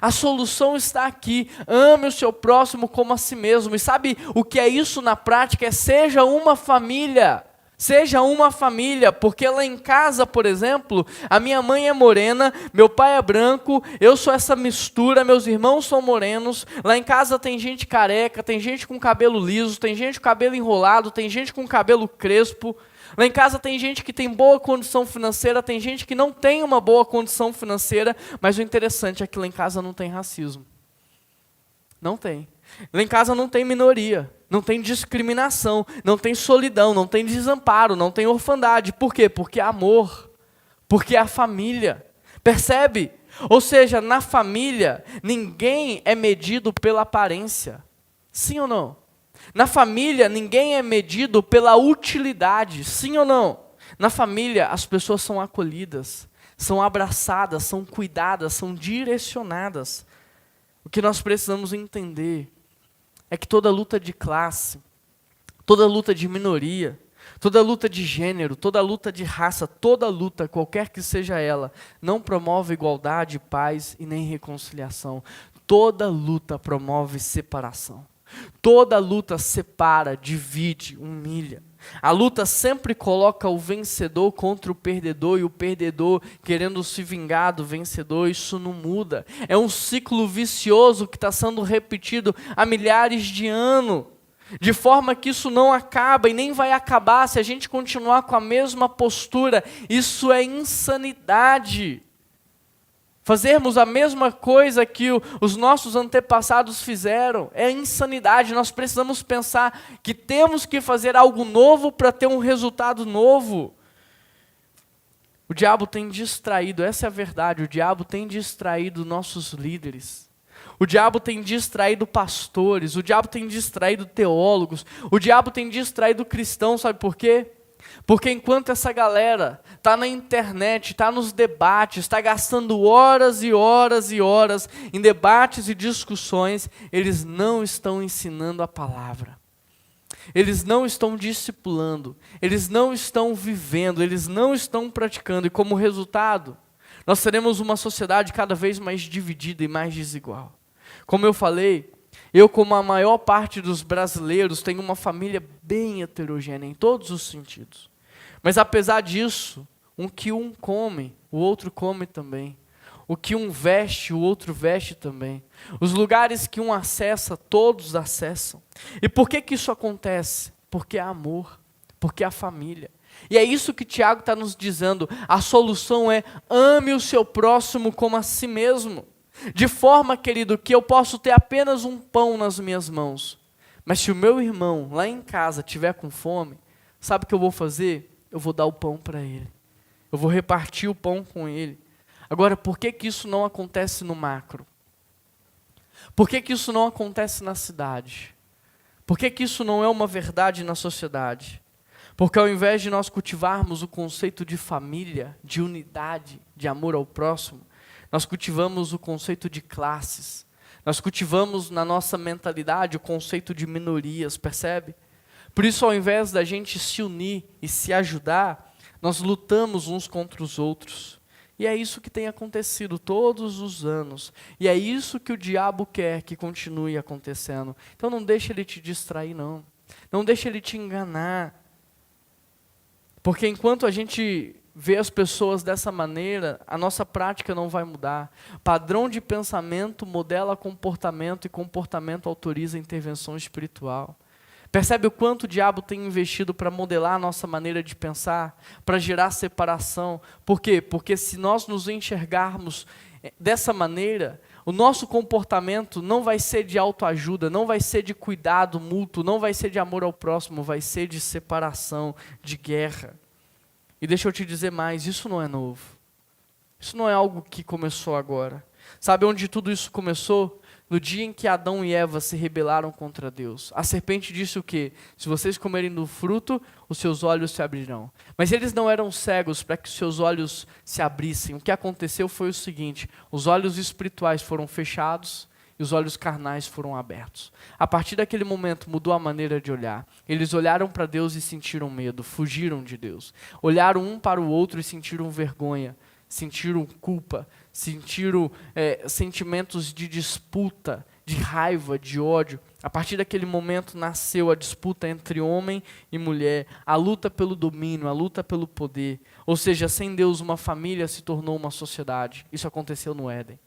[SPEAKER 1] A solução está aqui, ame o seu próximo como a si mesmo. E sabe o que é isso na prática? Seja uma família. Seja uma família, porque lá em casa, por exemplo, a minha mãe é morena, meu pai é branco, eu sou essa mistura, meus irmãos são morenos. Lá em casa tem gente careca, tem gente com cabelo liso, tem gente com cabelo enrolado, tem gente com cabelo crespo. Lá em casa tem gente que tem boa condição financeira, tem gente que não tem uma boa condição financeira, mas o interessante é que lá em casa não tem racismo. Não tem. Lá em casa não tem minoria, não tem discriminação, não tem solidão, não tem desamparo, não tem orfandade. Por quê? Porque é amor, porque é a família. Percebe? Ou seja, na família, ninguém é medido pela aparência. Sim ou não? Na família, ninguém é medido pela utilidade, sim ou não? Na família, as pessoas são acolhidas, são abraçadas, são cuidadas, são direcionadas. O que nós precisamos entender é que toda luta de classe, toda luta de minoria, toda luta de gênero, toda luta de raça, toda luta, qualquer que seja ela, não promove igualdade, paz e nem reconciliação. Toda luta promove separação. Toda luta separa, divide, humilha. A luta sempre coloca o vencedor contra o perdedor e o perdedor querendo se vingar do vencedor. Isso não muda. É um ciclo vicioso que está sendo repetido há milhares de anos. De forma que isso não acaba e nem vai acabar se a gente continuar com a mesma postura. Isso é insanidade. Fazermos a mesma coisa que os nossos antepassados fizeram é insanidade. Nós precisamos pensar que temos que fazer algo novo para ter um resultado novo. O diabo tem distraído, essa é a verdade, o diabo tem distraído nossos líderes. O diabo tem distraído pastores, o diabo tem distraído teólogos, o diabo tem distraído cristãos, sabe por quê? Porque enquanto essa galera está na internet, está nos debates, está gastando horas e horas e horas em debates e discussões, eles não estão ensinando a palavra. Eles não estão discipulando, eles não estão vivendo, eles não estão praticando. E como resultado, nós teremos uma sociedade cada vez mais dividida e mais desigual. Como eu falei, eu, como a maior parte dos brasileiros, tenho uma família bem heterogênea em todos os sentidos. Mas apesar disso, o que um come, o outro come também. O que um veste, o outro veste também. Os lugares que um acessa, todos acessam. E por que isso acontece? Porque é amor, porque é a família. E é isso que Tiago está nos dizendo. A solução é: ame o seu próximo como a si mesmo. De forma, querido, que eu posso ter apenas um pão nas minhas mãos. Mas se o meu irmão lá em casa estiver com fome, sabe o que eu vou fazer? Eu vou dar o pão para ele. Eu vou repartir o pão com ele. Agora, por que isso não acontece no macro? Por que isso não acontece na cidade? Por que isso não é uma verdade na sociedade? Porque ao invés de nós cultivarmos o conceito de família, de unidade, de amor ao próximo, nós cultivamos o conceito de classes. Nós cultivamos na nossa mentalidade o conceito de minorias, percebe? Por isso, ao invés da gente se unir e se ajudar, nós lutamos uns contra os outros. E é isso que tem acontecido todos os anos. E é isso que o diabo quer que continue acontecendo. Então não deixe ele te distrair, não. Não deixe ele te enganar. Porque enquanto a gente vê as pessoas dessa maneira, a nossa prática não vai mudar. Padrão de pensamento modela comportamento e comportamento autoriza intervenção espiritual. Percebe o quanto o diabo tem investido para modelar a nossa maneira de pensar, para gerar separação? Por quê? Porque se nós nos enxergarmos dessa maneira, o nosso comportamento não vai ser de autoajuda, não vai ser de cuidado mútuo, não vai ser de amor ao próximo, vai ser de separação, de guerra. E deixa eu te dizer mais, isso não é novo. Isso não é algo que começou agora. Sabe onde tudo isso começou? No dia em que Adão e Eva se rebelaram contra Deus. A serpente disse o quê? Se vocês comerem do fruto, os seus olhos se abrirão. Mas eles não eram cegos para que os seus olhos se abrissem. O que aconteceu foi o seguinte, os olhos espirituais foram fechados e os olhos carnais foram abertos. A partir daquele momento mudou a maneira de olhar. Eles olharam para Deus e sentiram medo, fugiram de Deus. Olharam um para o outro e sentiram vergonha, sentiram culpa, sentiram sentimentos de disputa, de raiva, de ódio. A partir daquele momento nasceu a disputa entre homem e mulher, a luta pelo domínio, a luta pelo poder. Ou seja, sem Deus uma família se tornou uma sociedade. Isso aconteceu no Éden.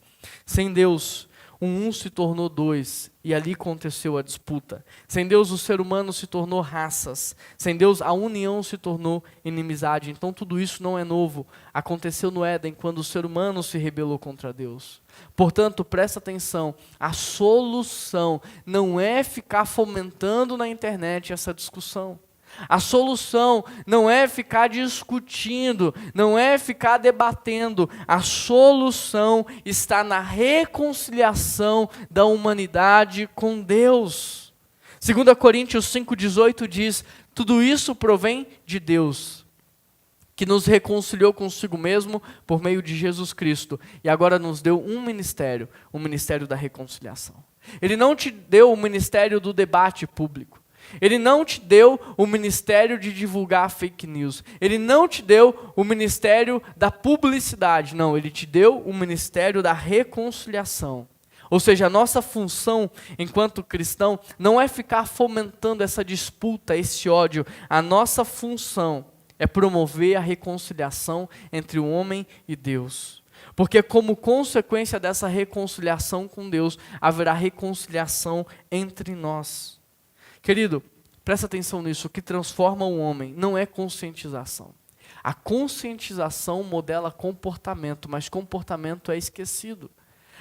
[SPEAKER 1] Sem Deus, um se tornou dois, e ali aconteceu a disputa. Sem Deus, o ser humano se tornou raças. Sem Deus, a união se tornou inimizade. Então, tudo isso não é novo. Aconteceu no Éden, quando o ser humano se rebelou contra Deus. Portanto, presta atenção, a solução não é ficar fomentando na internet essa discussão. A solução não é ficar discutindo, não é ficar debatendo. A solução está na reconciliação da humanidade com Deus. 2 Coríntios 5,18 diz, tudo isso provém de Deus, que nos reconciliou consigo mesmo por meio de Jesus Cristo, e agora nos deu um ministério, o ministério da reconciliação. Ele não te deu o ministério do debate público. Ele não te deu o ministério de divulgar fake news. Ele não te deu o ministério da publicidade. Não, ele te deu o ministério da reconciliação. Ou seja, a nossa função enquanto cristão não é ficar fomentando essa disputa, esse ódio. A nossa função é promover a reconciliação entre o homem e Deus. Porque como consequência dessa reconciliação com Deus, haverá reconciliação entre nós. Querido, presta atenção nisso, o que transforma o homem não é conscientização. A conscientização modela comportamento, mas comportamento é esquecido.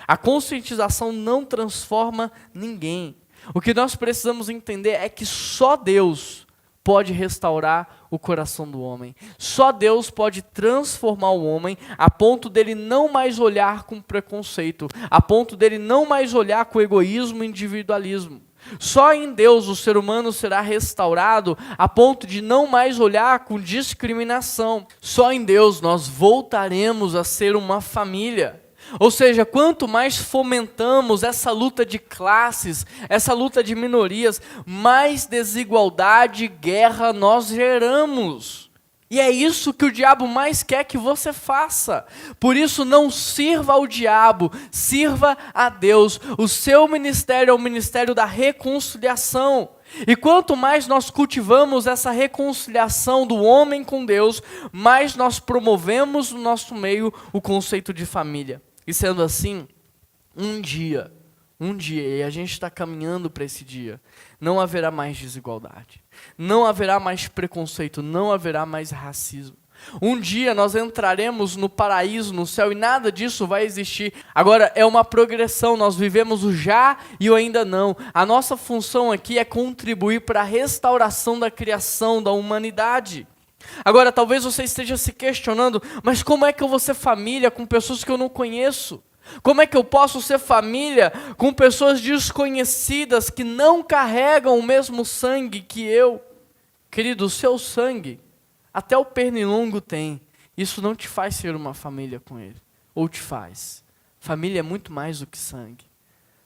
[SPEAKER 1] A conscientização não transforma ninguém. O que nós precisamos entender é que só Deus pode restaurar o coração do homem. Só Deus pode transformar o homem a ponto dele não mais olhar com preconceito, a ponto dele não mais olhar com egoísmo e individualismo. Só em Deus o ser humano será restaurado a ponto de não mais olhar com discriminação. Só em Deus nós voltaremos a ser uma família. Ou seja, quanto mais fomentamos essa luta de classes, essa luta de minorias, mais desigualdade e guerra nós geramos. E é isso que o diabo mais quer que você faça. Por isso, não sirva ao diabo, sirva a Deus. O seu ministério é o ministério da reconciliação. E quanto mais nós cultivamos essa reconciliação do homem com Deus, mais nós promovemos no nosso meio o conceito de família. E sendo assim, um dia, e a gente está caminhando para esse dia, não haverá mais desigualdade, não haverá mais preconceito, não haverá mais racismo. Um dia nós entraremos no paraíso, no céu, e nada disso vai existir. Agora, é uma progressão, nós vivemos o já e o ainda não. A nossa função aqui é contribuir para a restauração da criação, da humanidade. Agora, talvez você esteja se questionando, mas como é que eu vou ser família com pessoas que eu não conheço? Como é que eu posso ser família com pessoas desconhecidas que não carregam o mesmo sangue que eu? Querido, o seu sangue, até o pernilongo tem. Isso não te faz ser uma família com ele. Ou te faz. Família é muito mais do que sangue.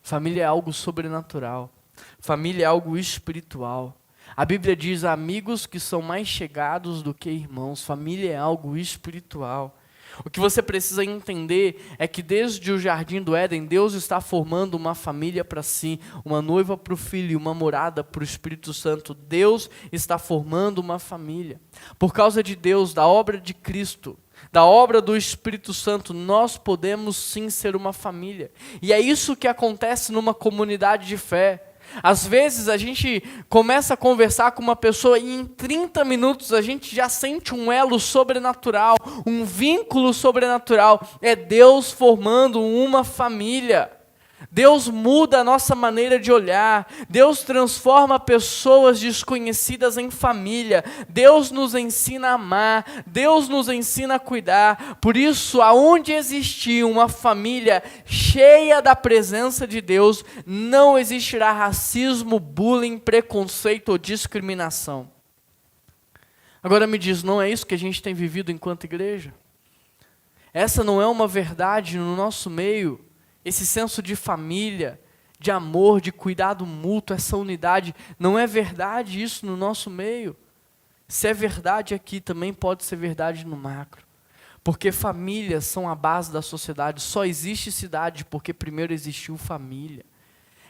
[SPEAKER 1] Família é algo sobrenatural. Família é algo espiritual. A Bíblia diz: amigos que são mais chegados do que irmãos. Família é algo espiritual. O que você precisa entender é que desde o jardim do Éden, Deus está formando uma família para si, uma noiva para o filho e uma morada para o Espírito Santo. Deus está formando uma família. Por causa de Deus, da obra de Cristo, da obra do Espírito Santo, nós podemos sim ser uma família. E é isso que acontece numa comunidade de fé. Às vezes a gente começa a conversar com uma pessoa e em 30 minutos a gente já sente um elo sobrenatural, um vínculo sobrenatural. É Deus formando uma família. Deus muda a nossa maneira de olhar. Deus transforma pessoas desconhecidas em família. Deus nos ensina a amar. Deus nos ensina a cuidar. Por isso, aonde existir uma família cheia da presença de Deus, não existirá racismo, bullying, preconceito ou discriminação. Agora me diz, não é isso que a gente tem vivido enquanto igreja? Essa não é uma verdade no nosso meio? Esse senso de família, de amor, de cuidado mútuo, essa unidade, não é verdade isso no nosso meio? Se é verdade aqui, também pode ser verdade no macro. Porque famílias são a base da sociedade. Só existe cidade porque primeiro existiu família.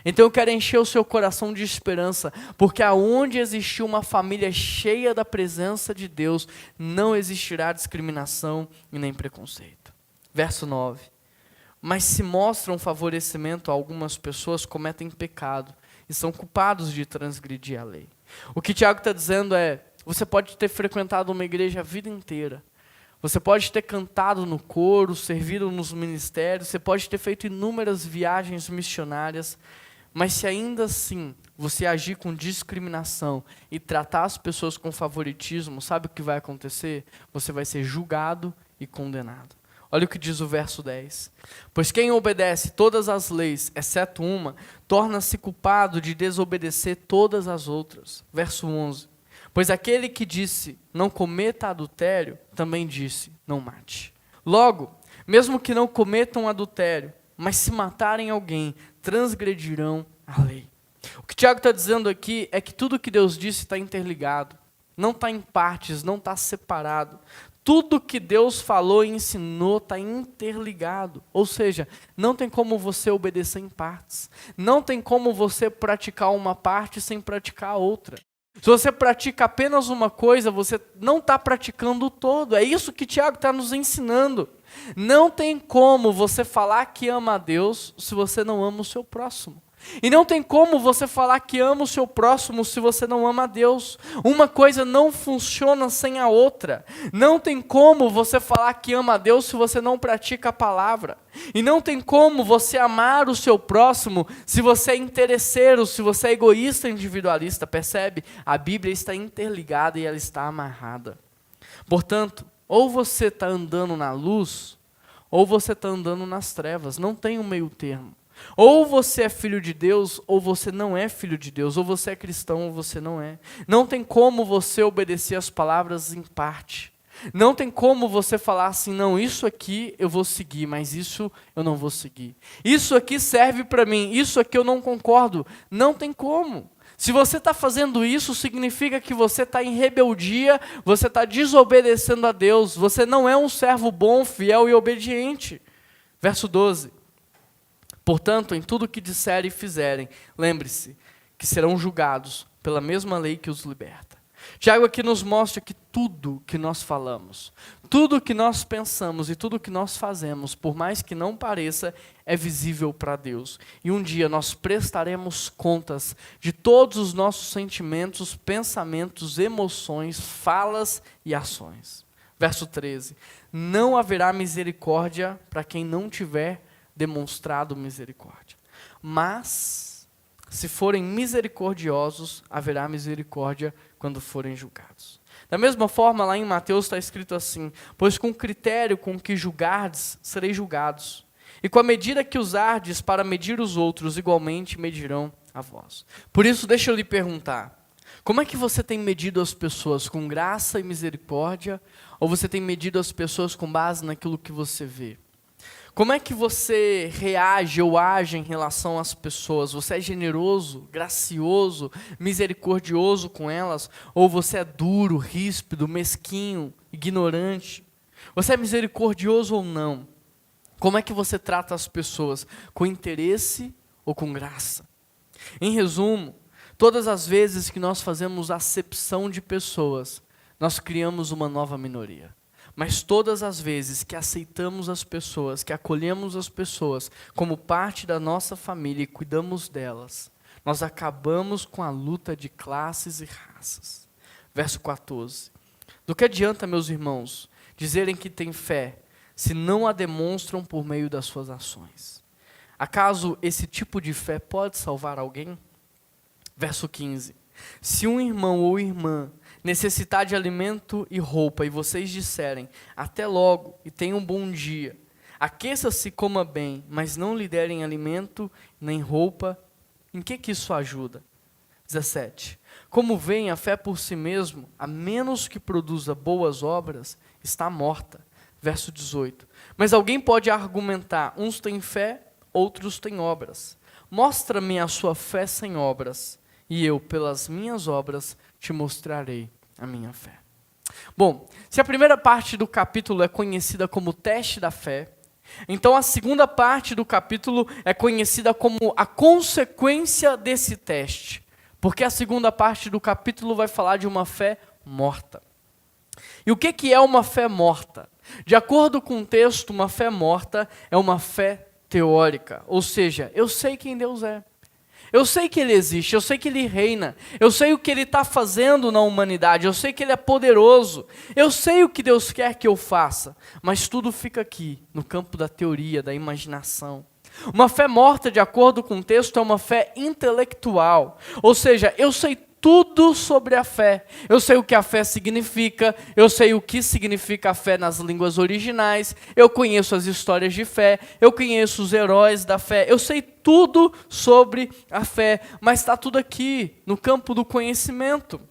[SPEAKER 1] Então eu quero encher o seu coração de esperança, porque aonde existir uma família cheia da presença de Deus, não existirá discriminação e nem preconceito. Verso 9. Mas se mostram favorecimento a algumas pessoas, cometem pecado e são culpados de transgredir a lei. O que Tiago está dizendo é, você pode ter frequentado uma igreja a vida inteira, você pode ter cantado no coro, servido nos ministérios, você pode ter feito inúmeras viagens missionárias, mas se ainda assim você agir com discriminação e tratar as pessoas com favoritismo, sabe o que vai acontecer? Você vai ser julgado e condenado. Olha o que diz o verso 10. Pois quem obedece todas as leis, exceto uma, torna-se culpado de desobedecer todas as outras. Verso 11. Pois aquele que disse, não cometa adultério, também disse, não mate. Logo, mesmo que não cometam adultério, mas se matarem alguém, transgredirão a lei. O que Tiago está dizendo aqui é que tudo que Deus disse está interligado. Não está em partes, não está separado. Tudo que Deus falou e ensinou está interligado. Ou seja, não tem como você obedecer em partes. Não tem como você praticar uma parte sem praticar a outra. Se você pratica apenas uma coisa, você não está praticando o todo. É isso que Tiago está nos ensinando. Não tem como você falar que ama a Deus se você não ama o seu próximo. E não tem como você falar que ama o seu próximo se você não ama a Deus. Uma coisa não funciona sem a outra. Não tem como você falar que ama a Deus se você não pratica a palavra. E não tem como você amar o seu próximo se você é interesseiro, se você é egoísta, individualista. Percebe? A Bíblia está interligada e ela está amarrada. Portanto, ou você está andando na luz, ou você está andando nas trevas. Não tem um meio termo. Ou você é filho de Deus, ou você não é filho de Deus. Ou você é cristão, ou você não é. Não tem como você obedecer as palavras em parte. Não tem como você falar assim, não, isso aqui eu vou seguir, mas isso eu não vou seguir. Isso aqui serve para mim, isso aqui eu não concordo. Não tem como. Se você está fazendo isso, significa que você está em rebeldia, você está desobedecendo a Deus. Você não é um servo bom, fiel e obediente. Verso 12. Portanto, em tudo que disserem e fizerem, lembre-se que serão julgados pela mesma lei que os liberta. Tiago aqui nos mostra que tudo que nós falamos, tudo que nós pensamos e tudo que nós fazemos, por mais que não pareça, é visível para Deus. E um dia nós prestaremos contas de todos os nossos sentimentos, pensamentos, emoções, falas e ações. Verso 13. Não haverá misericórdia para quem não tiver demonstrado misericórdia. Mas, se forem misericordiosos, haverá misericórdia quando forem julgados. Da mesma forma, lá em Mateus está escrito assim, pois com o critério com que julgardes, sereis julgados. E com a medida que usardes para medir os outros, igualmente medirão a vós. Por isso, deixa eu lhe perguntar, como é que você tem medido as pessoas? Com graça e misericórdia? Ou você tem medido as pessoas com base naquilo que você vê? Como é que você reage ou age em relação às pessoas? Você é generoso, gracioso, misericordioso com elas? Ou você é duro, ríspido, mesquinho, ignorante? Você é misericordioso ou não? Como é que você trata as pessoas? Com interesse ou com graça? Em resumo, todas as vezes que nós fazemos acepção de pessoas, nós criamos uma nova minoria. Mas todas as vezes que aceitamos as pessoas, que acolhemos as pessoas como parte da nossa família e cuidamos delas, nós acabamos com a luta de classes e raças. Verso 14. Do que adianta, meus irmãos, dizerem que têm fé, se não a demonstram por meio das suas ações? Acaso esse tipo de fé pode salvar alguém? Verso 15. Se um irmão ou irmã necessitar de alimento e roupa, e vocês disserem, até logo, e tenha um bom dia, aqueça-se e coma bem, mas não lhe derem alimento nem roupa, em que isso ajuda? 17. Como veem, a fé por si mesmo, a menos que produza boas obras, está morta. Verso 18. Mas alguém pode argumentar, uns têm fé, outros têm obras. Mostra-me a sua fé sem obras, e eu, pelas minhas obras, te mostrarei a minha fé. Bom, se a primeira parte do capítulo é conhecida como teste da fé, então a segunda parte do capítulo é conhecida como a consequência desse teste. Porque a segunda parte do capítulo vai falar de uma fé morta. E o que é uma fé morta? De acordo com o texto, uma fé morta é uma fé teórica. Ou seja, eu sei quem Deus é. Eu sei que Ele existe, eu sei que Ele reina, eu sei o que Ele está fazendo na humanidade, eu sei que Ele é poderoso, eu sei o que Deus quer que eu faça, mas tudo fica aqui, no campo da teoria, da imaginação. Uma fé morta, de acordo com o texto, é uma fé intelectual, ou seja, eu sei tudo sobre a fé. Eu sei o que a fé significa, eu sei o que significa a fé nas línguas originais, eu conheço as histórias de fé, eu conheço os heróis da fé, eu sei tudo sobre a fé, mas está tudo aqui, no campo do conhecimento.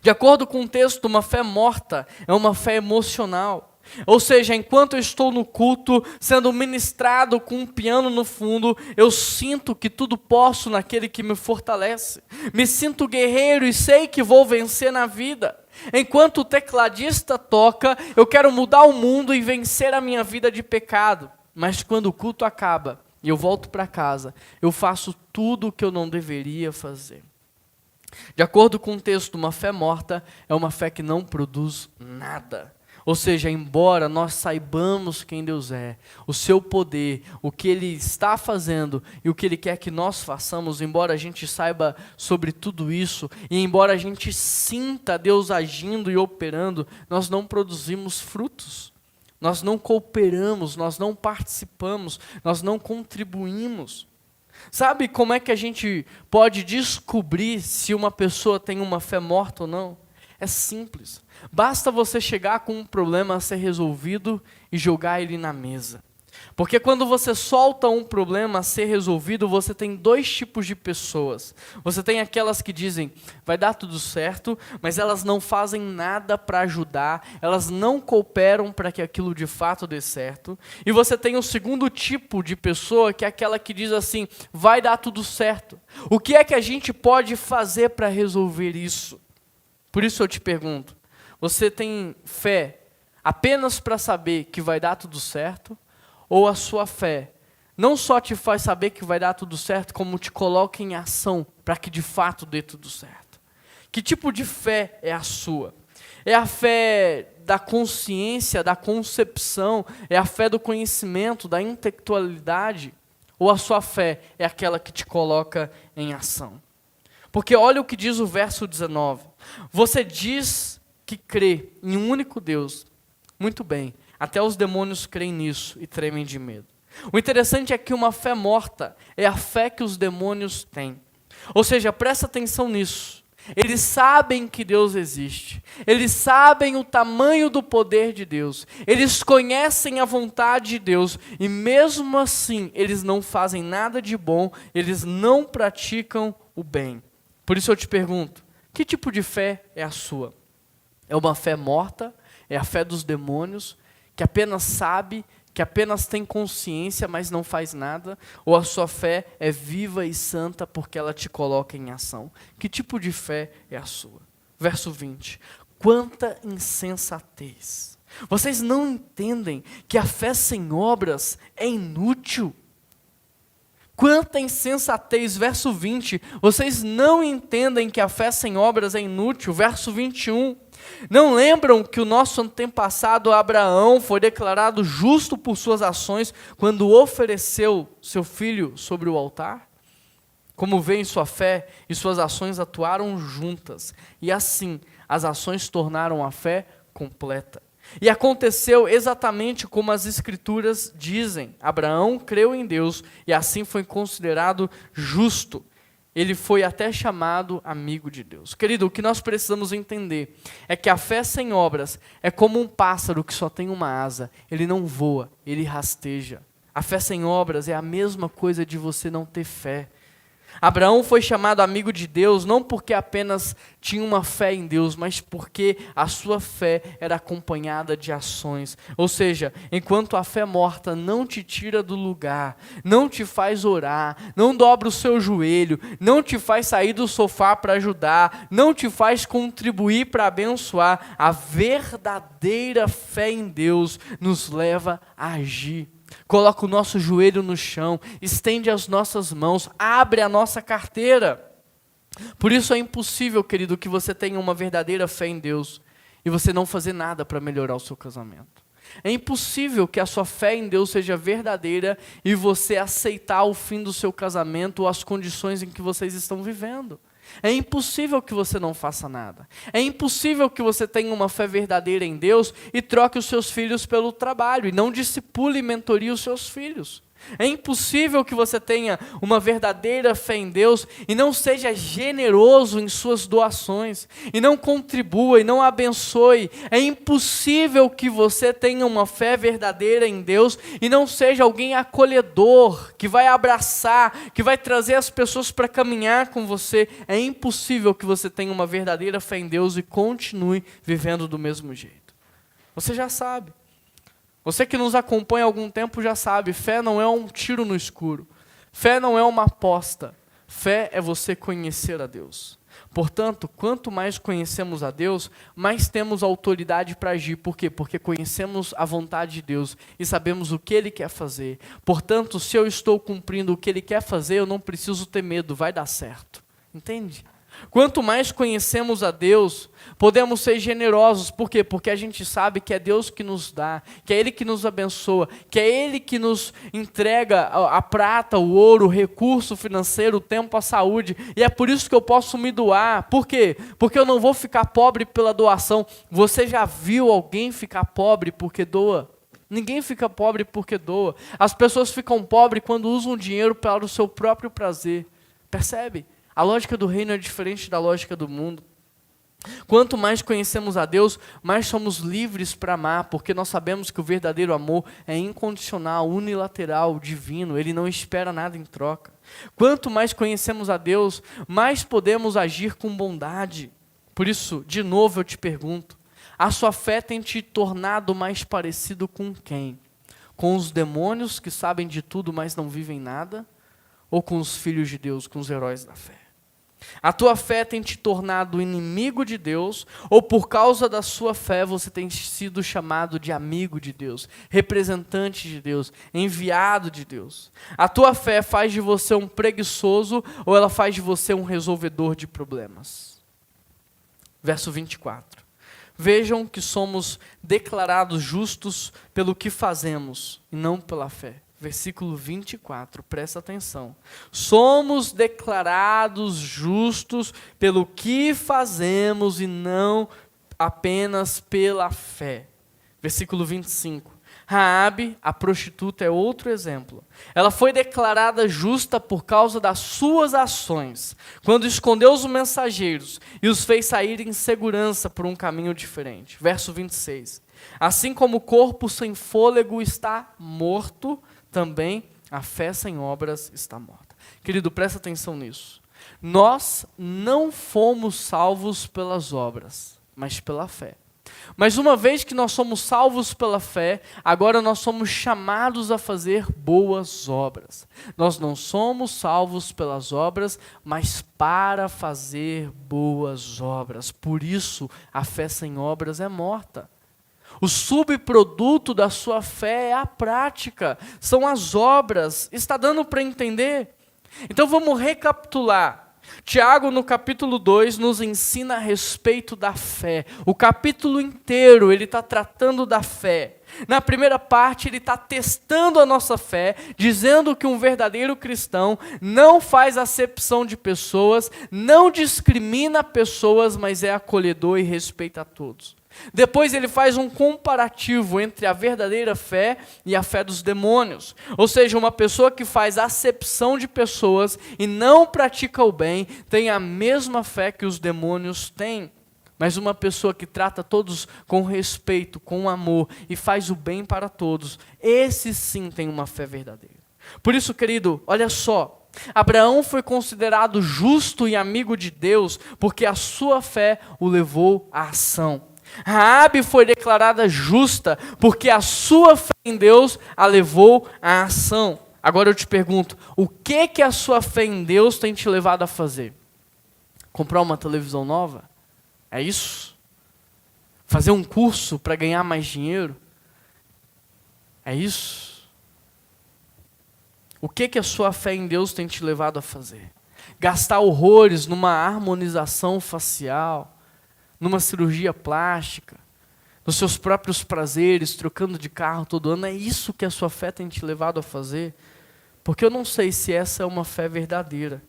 [SPEAKER 1] De acordo com o texto, uma fé morta é uma fé emocional. Ou seja, enquanto eu estou no culto, sendo ministrado com um piano no fundo, eu sinto que tudo posso naquele que me fortalece. Me sinto guerreiro e sei que vou vencer na vida. Enquanto o tecladista toca, eu quero mudar o mundo e vencer a minha vida de pecado. Mas quando o culto acaba e eu volto para casa, eu faço tudo o que eu não deveria fazer. De acordo com o texto, uma fé morta é uma fé que não produz nada. Ou seja, embora nós saibamos quem Deus é, o seu poder, o que Ele está fazendo e o que Ele quer que nós façamos, embora a gente saiba sobre tudo isso, e embora a gente sinta Deus agindo e operando, nós não produzimos frutos, nós não cooperamos, nós não participamos, nós não contribuímos. Sabe como é que a gente pode descobrir se uma pessoa tem uma fé morta ou não? É simples. Basta você chegar com um problema a ser resolvido e jogar ele na mesa. Porque quando você solta um problema a ser resolvido, você tem dois tipos de pessoas. Você tem aquelas que dizem, vai dar tudo certo, mas elas não fazem nada para ajudar, elas não cooperam para que aquilo de fato dê certo. E você tem o segundo tipo de pessoa, que é aquela que diz assim, vai dar tudo certo. O que é que a gente pode fazer para resolver isso? Por isso eu te pergunto, você tem fé apenas para saber que vai dar tudo certo? Ou a sua fé não só te faz saber que vai dar tudo certo, como te coloca em ação para que de fato dê tudo certo? Que tipo de fé é a sua? É a fé da consciência, da concepção? É a fé do conhecimento, da intelectualidade? Ou a sua fé é aquela que te coloca em ação? Porque olha o que diz o verso 19. Você diz que crê em um único Deus. Muito bem, até os demônios creem nisso e tremem de medo. O interessante é que uma fé morta é a fé que os demônios têm. Ou seja, presta atenção nisso. Eles sabem que Deus existe. Eles sabem o tamanho do poder de Deus. Eles conhecem a vontade de Deus. E mesmo assim, eles não fazem nada de bom. Eles não praticam o bem. Por isso eu te pergunto, que tipo de fé é a sua? É uma fé morta? É a fé dos demônios, que apenas sabe que apenas tem consciência, mas não faz nada? Ou a sua fé é viva e santa porque ela te coloca em ação? Que tipo de fé é a sua? Verso 20. Quanta insensatez! Vocês não entendem que a fé sem obras é inútil? Quanta insensatez! Verso 20. Vocês não entendem que a fé sem obras é inútil? Verso 21. Não lembram que o nosso antepassado Abraão foi declarado justo por suas ações quando ofereceu seu filho sobre o altar? Como veem, sua fé e suas ações atuaram juntas, e assim as ações tornaram a fé completa. E aconteceu exatamente como as Escrituras dizem: Abraão creu em Deus e assim foi considerado justo. Ele foi até chamado amigo de Deus. Querido, o que nós precisamos entender é que a fé sem obras é como um pássaro que só tem uma asa. Ele não voa, ele rasteja. A fé sem obras é a mesma coisa de você não ter fé. Abraão foi chamado amigo de Deus não porque apenas tinha uma fé em Deus, mas porque a sua fé era acompanhada de ações. Ou seja, enquanto a fé morta não te tira do lugar, não te faz orar, não dobra o seu joelho, não te faz sair do sofá para ajudar, não te faz contribuir para abençoar, a verdadeira fé em Deus nos leva a agir. Coloca o nosso joelho no chão, estende as nossas mãos, abre a nossa carteira. Por isso é impossível, querido, que você tenha uma verdadeira fé em Deus e você não fazer nada para melhorar o seu casamento. É impossível que a sua fé em Deus seja verdadeira e você aceitar o fim do seu casamento ou as condições em que vocês estão vivendo. É impossível que você não faça nada. É impossível que você tenha uma fé verdadeira em Deus e troque os seus filhos pelo trabalho e não discipule e mentorie os seus filhos. É impossível que você tenha uma verdadeira fé em Deus e não seja generoso em suas doações, e não contribua e não abençoe. É impossível que você tenha uma fé verdadeira em Deus e não seja alguém acolhedor, que vai abraçar, que vai trazer as pessoas para caminhar com você. É impossível que você tenha uma verdadeira fé em Deus e continue vivendo do mesmo jeito. Você já sabe. Você que nos acompanha há algum tempo já sabe, fé não é um tiro no escuro. Fé não é uma aposta. Fé é você conhecer a Deus. Portanto, quanto mais conhecemos a Deus, mais temos autoridade para agir. Por quê? Porque conhecemos a vontade de Deus e sabemos o que Ele quer fazer. Portanto, se eu estou cumprindo o que Ele quer fazer, eu não preciso ter medo, vai dar certo. Entende? Quanto mais conhecemos a Deus, podemos ser generosos. Por quê? Porque a gente sabe que é Deus que nos dá, que é Ele que nos abençoa, que é Ele que nos entrega a prata, o ouro, o recurso financeiro, o tempo, a saúde. E é por isso que eu posso me doar. Por quê? Porque eu não vou ficar pobre pela doação. Você já viu alguém ficar pobre porque doa? Ninguém fica pobre porque doa. As pessoas ficam pobres quando usam o dinheiro para o seu próprio prazer. Percebe? A lógica do reino é diferente da lógica do mundo. Quanto mais conhecemos a Deus, mais somos livres para amar, porque nós sabemos que o verdadeiro amor é incondicional, unilateral, divino, ele não espera nada em troca. Quanto mais conhecemos a Deus, mais podemos agir com bondade. Por isso, de novo eu te pergunto, a sua fé tem te tornado mais parecido com quem? Com os demônios que sabem de tudo, mas não vivem nada? Ou com os filhos de Deus, com os heróis da fé? A tua fé tem te tornado inimigo de Deus, ou por causa da sua fé você tem sido chamado de amigo de Deus, representante de Deus, enviado de Deus? A tua fé faz de você um preguiçoso, ou ela faz de você um resolvedor de problemas? Verso 24. Vejam que somos declarados justos pelo que fazemos, e não pela fé. Versículo 24, presta atenção. Somos declarados justos pelo que fazemos e não apenas pela fé. Versículo 25. Raabe, a prostituta, é outro exemplo. Ela foi declarada justa por causa das suas ações, quando escondeu os mensageiros e os fez sair em segurança por um caminho diferente. Verso 26. Assim como o corpo sem fôlego está morto, também a fé sem obras está morta. Querido, presta atenção nisso. Nós não fomos salvos pelas obras, mas pela fé. Mas uma vez que nós somos salvos pela fé, agora nós somos chamados a fazer boas obras. Nós não somos salvos pelas obras, mas para fazer boas obras. Por isso, a fé sem obras é morta. O subproduto da sua fé é a prática, são as obras. Está dando para entender? Então vamos recapitular. Tiago, no capítulo 2, nos ensina a respeito da fé. O capítulo inteiro, ele está tratando da fé. Na primeira parte, ele está testando a nossa fé, dizendo que um verdadeiro cristão não faz acepção de pessoas, não discrimina pessoas, mas é acolhedor e respeita a todos. Depois ele faz um comparativo entre a verdadeira fé e a fé dos demônios. Ou seja, uma pessoa que faz acepção de pessoas e não pratica o bem, tem a mesma fé que os demônios têm. Mas uma pessoa que trata todos com respeito, com amor e faz o bem para todos, esse sim tem uma fé verdadeira. Por isso, querido, olha só, Abraão foi considerado justo e amigo de Deus porque a sua fé o levou à ação. Raabe foi declarada justa porque a sua fé em Deus a levou à ação. Agora eu te pergunto, o que a sua fé em Deus tem te levado a fazer? Comprar uma televisão nova? É isso? Fazer um curso para ganhar mais dinheiro? É isso? O que a sua fé em Deus tem te levado a fazer? Gastar horrores numa harmonização facial, numa cirurgia plástica, nos seus próprios prazeres, trocando de carro todo ano, é isso que a sua fé tem te levado a fazer? Porque eu não sei se essa é uma fé verdadeira.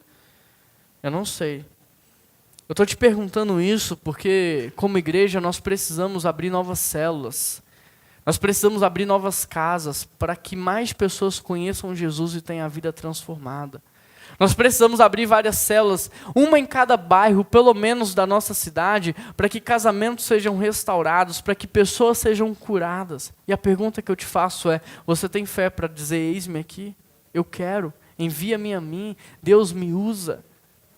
[SPEAKER 1] Eu não sei. Eu estou te perguntando isso porque, como igreja, nós precisamos abrir novas células. Nós precisamos abrir novas casas para que mais pessoas conheçam Jesus e tenham a vida transformada. Nós precisamos abrir várias células, uma em cada bairro, pelo menos da nossa cidade, para que casamentos sejam restaurados, para que pessoas sejam curadas. E a pergunta que eu te faço é, você tem fé para dizer, eis-me aqui? Eu quero, envia-me a mim, Deus me usa.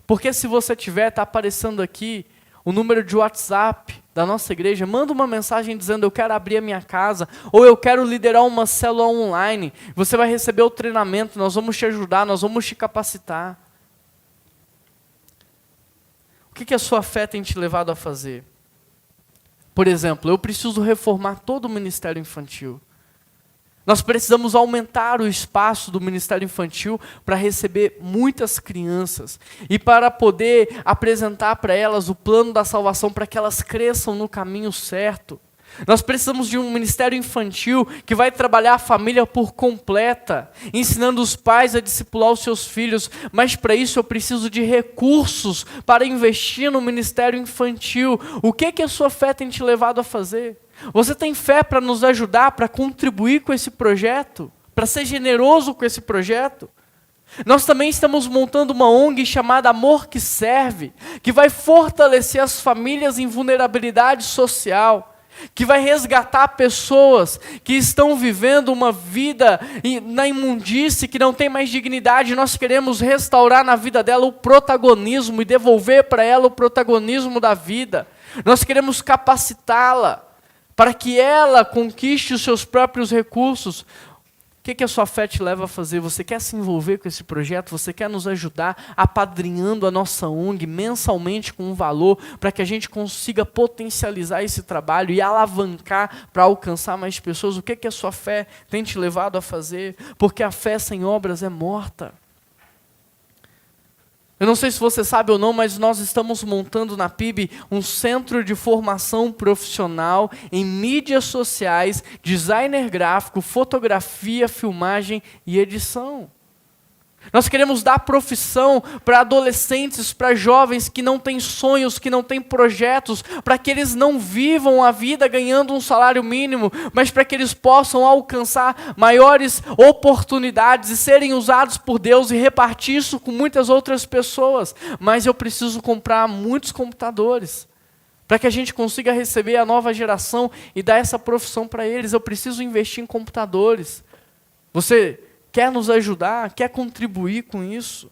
[SPEAKER 1] Porque se você tiver, está aparecendo aqui o número de WhatsApp da nossa igreja, manda uma mensagem dizendo, eu quero abrir a minha casa, ou eu quero liderar uma célula online. Você vai receber o treinamento, nós vamos te ajudar, nós vamos te capacitar. O que a sua fé tem te levado a fazer? Por exemplo, eu preciso reformar todo o ministério infantil. Nós precisamos aumentar o espaço do Ministério Infantil para receber muitas crianças e para poder apresentar para elas o plano da salvação para que elas cresçam no caminho certo. Nós precisamos de um Ministério Infantil que vai trabalhar a família por completa, ensinando os pais a discipular os seus filhos, mas para isso eu preciso de recursos para investir no Ministério Infantil. O que a sua fé tem te levado a fazer? Você tem fé para nos ajudar, para contribuir com esse projeto? Para ser generoso com esse projeto? Nós também estamos montando uma ONG chamada Amor que Serve, que vai fortalecer as famílias em vulnerabilidade social, que vai resgatar pessoas que estão vivendo uma vida na imundície, que não tem mais dignidade. Nós queremos restaurar na vida dela o protagonismo e devolver para ela o protagonismo da vida. Nós queremos capacitá-la para que ela conquiste os seus próprios recursos. O que a sua fé te leva a fazer? Você quer se envolver com esse projeto? Você quer nos ajudar apadrinhando a nossa ONG mensalmente com um valor para que a gente consiga potencializar esse trabalho e alavancar para alcançar mais pessoas? O que a sua fé tem te levado a fazer? Porque a fé sem obras é morta. Eu não sei se você sabe ou não, mas nós estamos montando na PIB um centro de formação profissional em mídias sociais, designer gráfico, fotografia, filmagem e edição. Nós queremos dar profissão para adolescentes, para jovens que não têm sonhos, que não têm projetos, para que eles não vivam a vida ganhando um salário mínimo, mas para que eles possam alcançar maiores oportunidades e serem usados por Deus e repartir isso com muitas outras pessoas. Mas eu preciso comprar muitos computadores para que a gente consiga receber a nova geração e dar essa profissão para eles. Eu preciso investir em computadores. Você quer nos ajudar, quer contribuir com isso?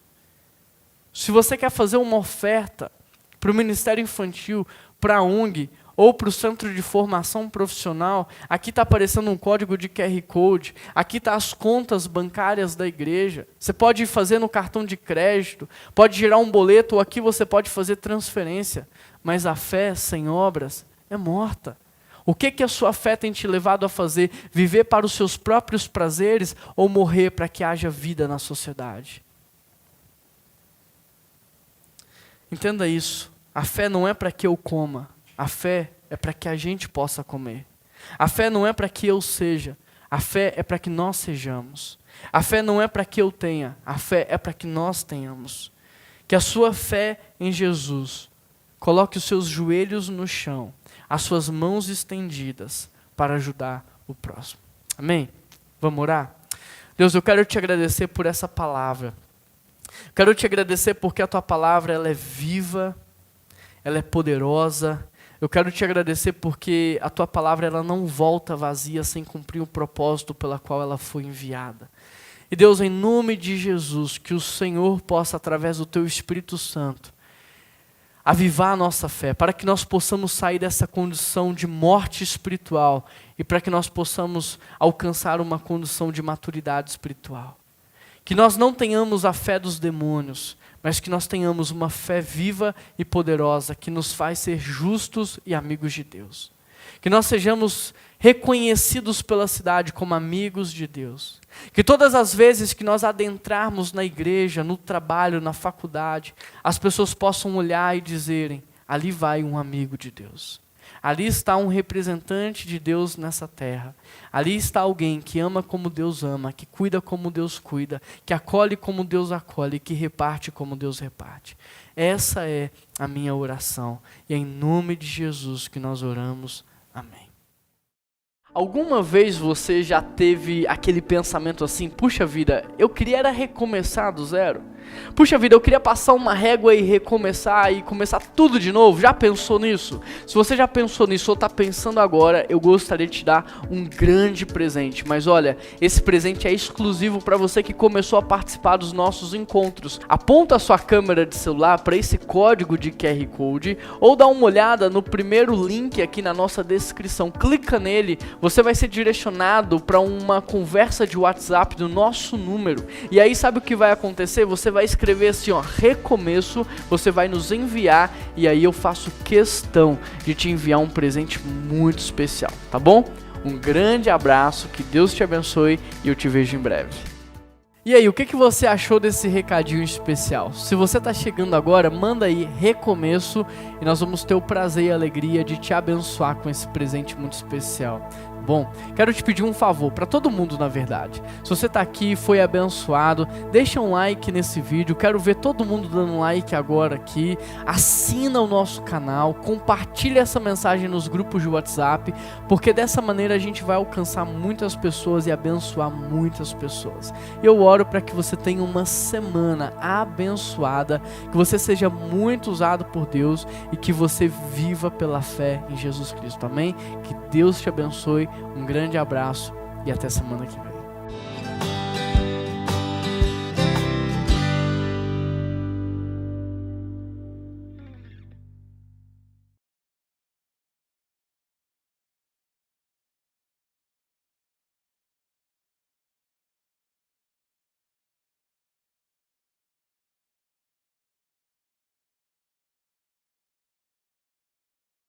[SPEAKER 1] Se você quer fazer uma oferta para o Ministério Infantil, para a ONG, ou para o centro de formação profissional, aqui está aparecendo um código de QR Code, aqui está as contas bancárias da igreja. Você pode fazer no cartão de crédito, pode gerar um boleto, ou aqui você pode fazer transferência. Mas a fé sem obras é morta. O que a sua fé tem te levado a fazer? Viver para os seus próprios prazeres ou morrer para que haja vida na sociedade? Entenda isso. A fé não é para que eu coma. A fé é para que a gente possa comer. A fé não é para que eu seja. A fé é para que nós sejamos. A fé não é para que eu tenha. A fé é para que nós tenhamos. Que a sua fé em Jesus coloque os seus joelhos no chão, as suas mãos estendidas para ajudar o próximo. Amém? Vamos orar? Deus, eu quero te agradecer por essa palavra. Quero te agradecer porque a tua palavra ela é viva, ela é poderosa. Eu quero te agradecer porque a tua palavra ela não volta vazia sem cumprir o propósito pela qual ela foi enviada. E Deus, em nome de Jesus, que o Senhor possa, através do teu Espírito Santo, avivar a nossa fé, para que nós possamos sair dessa condição de morte espiritual e para que nós possamos alcançar uma condição de maturidade espiritual. Que nós não tenhamos a fé dos demônios, mas que nós tenhamos uma fé viva e poderosa que nos faz ser justos e amigos de Deus. Que nós sejamos reconhecidos pela cidade como amigos de Deus. Que todas as vezes que nós adentrarmos na igreja, no trabalho, na faculdade, as pessoas possam olhar e dizerem, ali vai um amigo de Deus. Ali está um representante de Deus nessa terra. Ali está alguém que ama como Deus ama, que cuida como Deus cuida, que acolhe como Deus acolhe, que reparte como Deus reparte. Essa é a minha oração. E é em nome de Jesus que nós oramos. Amém. Alguma vez você já teve aquele pensamento assim, puxa vida, eu queria era recomeçar do zero? Puxa vida, eu queria passar uma régua e recomeçar e começar tudo de novo. Já pensou nisso? Se você já pensou nisso ou está pensando agora, eu gostaria de te dar um grande presente. Mas olha, esse presente é exclusivo para você que começou a participar dos nossos encontros. Aponta a sua câmera de celular para esse código de QR Code ou dá uma olhada no primeiro link aqui na nossa descrição. Clica nele, você vai ser direcionado para uma conversa de WhatsApp do nosso número. E aí sabe o que vai acontecer? Você vai escrever assim, ó, recomeço, você vai nos enviar e aí eu faço questão de te enviar um presente muito especial, tá bom? Um grande abraço, que Deus te abençoe e eu te vejo em breve. E aí, o que você achou desse recadinho especial? Se você está chegando agora, manda aí recomeço e nós vamos ter o prazer e a alegria de te abençoar com esse presente muito especial. Bom, quero te pedir um favor, para todo mundo na verdade. Se você está aqui e foi abençoado, deixa um like nesse vídeo, quero ver todo mundo dando like agora aqui. Assina o nosso canal, compartilha essa mensagem nos grupos de WhatsApp, porque dessa maneira a gente vai alcançar muitas pessoas e abençoar muitas pessoas. Eu oro para que você tenha uma semana abençoada, que você seja muito usado por Deus e que você viva pela fé em Jesus Cristo, amém? Que Deus te abençoe. Um grande abraço e até semana que vem.